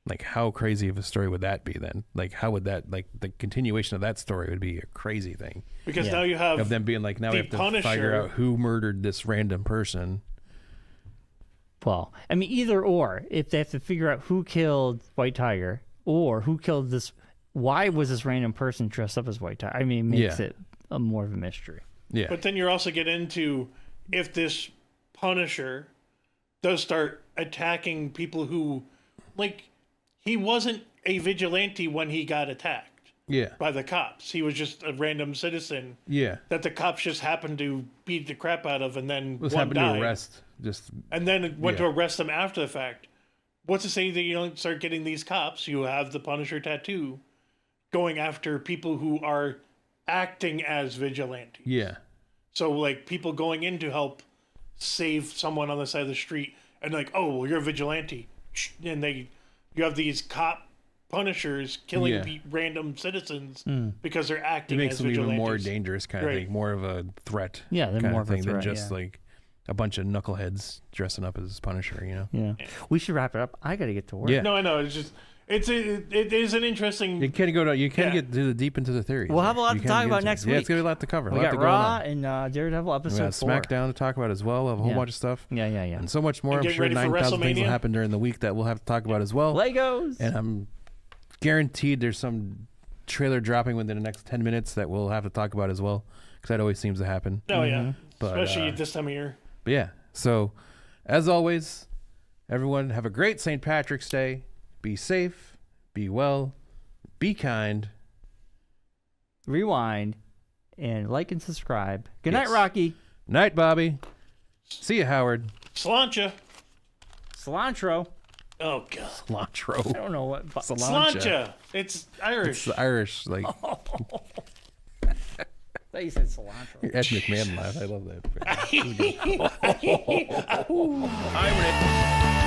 Like how crazy of a story would that be then? Like how would that like the continuation of that story would be a crazy thing Because Yeah. now you have of them being like now we the have to Punisher- figure out who murdered this random person. Well, I mean, either or. If they have to figure out who killed White Tiger or who killed this, why was this random person dressed up as White Tiger? I mean, it makes Yeah. it more of a mystery. Yeah, But then you're also getting into if this Punisher does start attacking people who, like, he wasn't a vigilante when he got attacked yeah, by the cops. He was just a random citizen yeah. that the cops just happened to beat the crap out of, and then Was one happened died. to arrest just And then went to Yeah. arrest them after the fact. What's to say that you don't start getting these cops who have the Punisher tattoo going after people who are acting as vigilantes? yeah. So, like, people going in to help save someone on the side of the street, and like, oh, well, you're a vigilante, and you have these cop Punishers killing Yeah. random citizens because they're It acting makes as them even vigilantes. more dangerous kind of Right. thing, more of a threat. Yeah, they're kind more of of a thing than threat, just yeah. like a bunch of knuckleheads dressing up as Punisher. You know. Yeah. We should wrap it up. I got to get to work. Yeah. No, I know. It's just it is an interesting. You can't go to. You can't Yeah. get to the deep into the theories. We'll have a lot You to can't talk get about into next it. Yeah, it's week. gonna be a lot to cover. We a lot got to go Raw on. and Daredevil We episode got 4. SmackDown to talk about as well. We'll have a whole Yeah. bunch of stuff. Yeah. And so much more. And I'm get sure ready for 9,000 things will WrestleMania. happen during the week that we'll have to talk about as well. Legos. And I'm guaranteed there's some trailer dropping within the next 10 minutes that we'll have to talk about as well, because that always seems to happen. Oh yeah, But, especially this time of year. But yeah, so as always, everyone have a great St. Patrick's Day. Be safe, be well, be kind. Rewind and like and subscribe. Good Yes. night, Rocky. Night, Bobby. See you, Howard. Slancha. Cilantro. Oh god. I Cilantro. don't know what. Slancha. It's Irish. It's the Irish, like, I thought you said cilantro. Ed McMahon laugh. I love that. Hi, Rick.